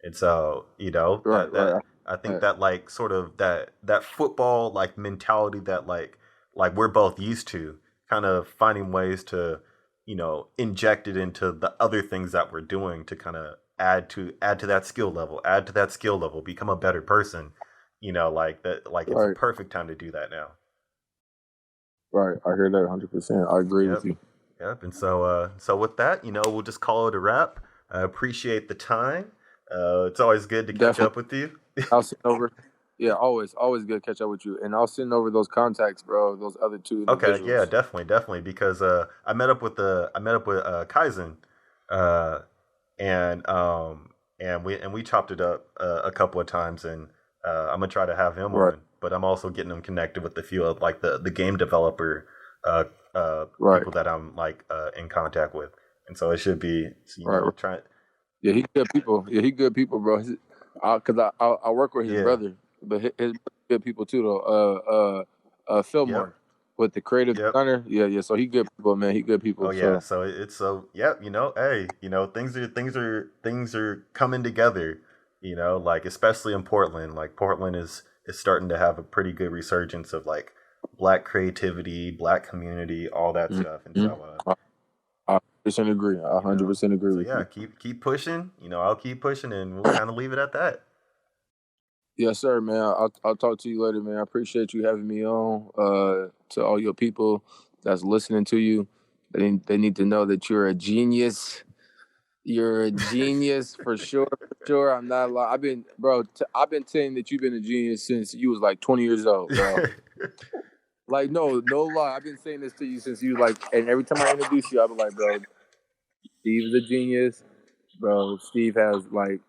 And so, right, right. I think Right. that like sort of that football like mentality that like we're both used to, kind of finding ways to, inject it into the other things that we're doing to kind of add to that skill level, become a better person. Like that, like it's a Right. perfect time to do that now. Right. I hear that 100%. I agree with Yep. you. Yep. And so with that, we'll just call it a wrap. I appreciate the time. It's always good to catch Definitely. up with you. I'll send over. Yeah, always good to catch up with you. And I'll send over those contacts, bro. Those other two Okay, yeah, individuals. definitely, because I met up with Kaizen, uh, and we chopped it up a couple of times, and I'm gonna try to have him Right. on, but I'm also getting him connected with a few of like the game developer Right. people that I'm like in contact with, and so it should be Right. Right. try. Yeah, he good people. Yeah, he good people, bro. Cause I work with his Yeah. brother, but his good people too though. Yep. Fillmore with the creative Yep. designer. Yeah, yeah. So he good people, man. He good Oh people. yeah, So so it's so yeah, hey, things are coming together, like especially in Portland. Like Portland is starting to have a pretty good resurgence of like black creativity, black community, all that stuff. And mhm. so I 100% agree. I you know, 100% agree so with yeah, you. keep pushing, I'll keep pushing and we'll kind of leave it at that. Yes, sir, man. I'll talk to you later, man. I appreciate you having me on. To all your people that's listening to you, they need to know that you're a genius. You're a genius for sure. For sure. I'm not lying. I've been saying that you've been a genius since you was like 20 years old, bro. Like, no lie. I've been saying this to you since you was like, and every time I introduce you, I'll be like, bro, Steve is a genius, bro. Steve has like,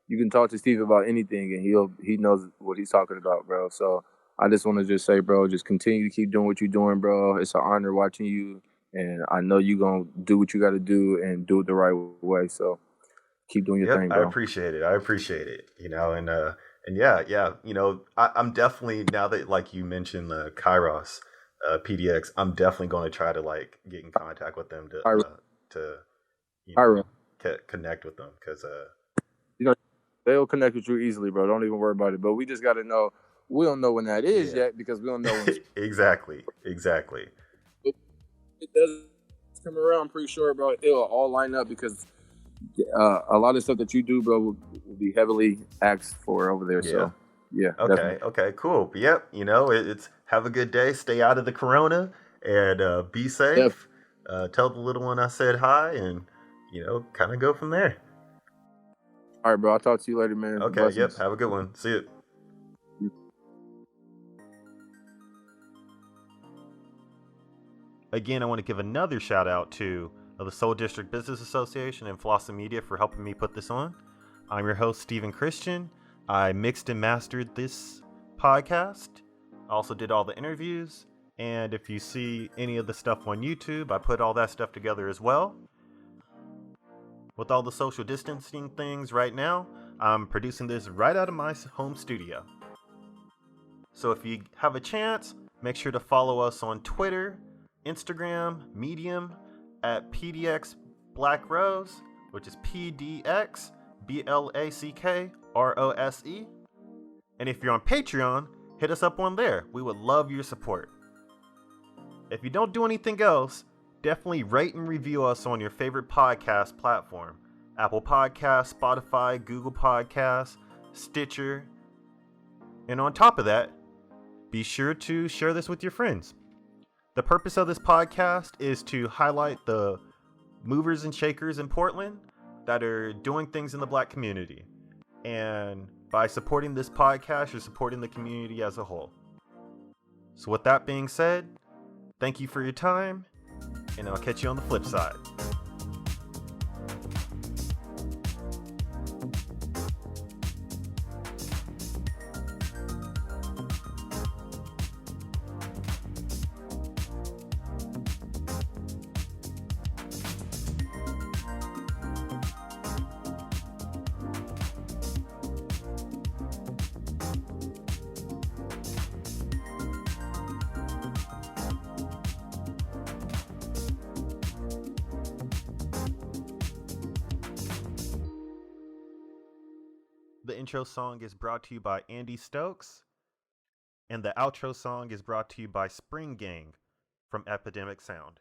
you can talk to Steve about anything, and he knows what he's talking about, bro. So I just want to just say, bro, just continue to keep doing what you're doing, bro. It's an honor watching you, and I know you're gonna do what you got to do and do it the right way. So keep doing your Yep, thing, I bro. appreciate it. I appreciate it. And yeah, I'm definitely, now that like you mentioned the Kairos PDX, I'm definitely going to try to like get in contact with them All right, to you all know right. connect with them because You know they'll connect with you easily, bro. Don't even worry about it. But we just got to know. We don't know when that is yeah, yet because we don't know when exactly. it does come around. I'm pretty sure, bro. It'll all line up because a lot of stuff that you do, bro, will be heavily asked for over there. Yeah. So, yeah, Okay. definitely. Okay. Cool. But yep. It's have a good day. Stay out of the corona and be Def- safe. Tell the little one I said hi, and kind of go from there. all right, bro. I'll talk to you later, man. Okay. Yep. Blessings. Have a good one. See you. Again, I want to give another shout out to the Soul District Business Association and Flossin Media for helping me put this on. I'm your host, Stephen Christian. I mixed and mastered this podcast. I also did all the interviews. And if you see any of the stuff on YouTube, I put all that stuff together as well. With all the social distancing things right now, I'm producing this right out of my home studio. So if you have a chance, make sure to follow us on Twitter, Instagram, Medium at PDX Black Rose, which is PDX BLACKROSE. And if you're on Patreon, hit us up on there. We would love your support. If you don't do anything else, definitely rate and review us on your favorite podcast platform. Apple Podcasts, Spotify, Google Podcasts, Stitcher. And on top of that, be sure to share this with your friends. The purpose of this podcast is to highlight the movers and shakers in Portland that are doing things in the Black community. And by supporting this podcast, you're supporting the community as a whole. So with that being said, thank you for your time, and I'll catch you on the flip side. The intro song is brought to you by Andy Stokes, and the outro song is brought to you by Spring Gang from Epidemic Sound.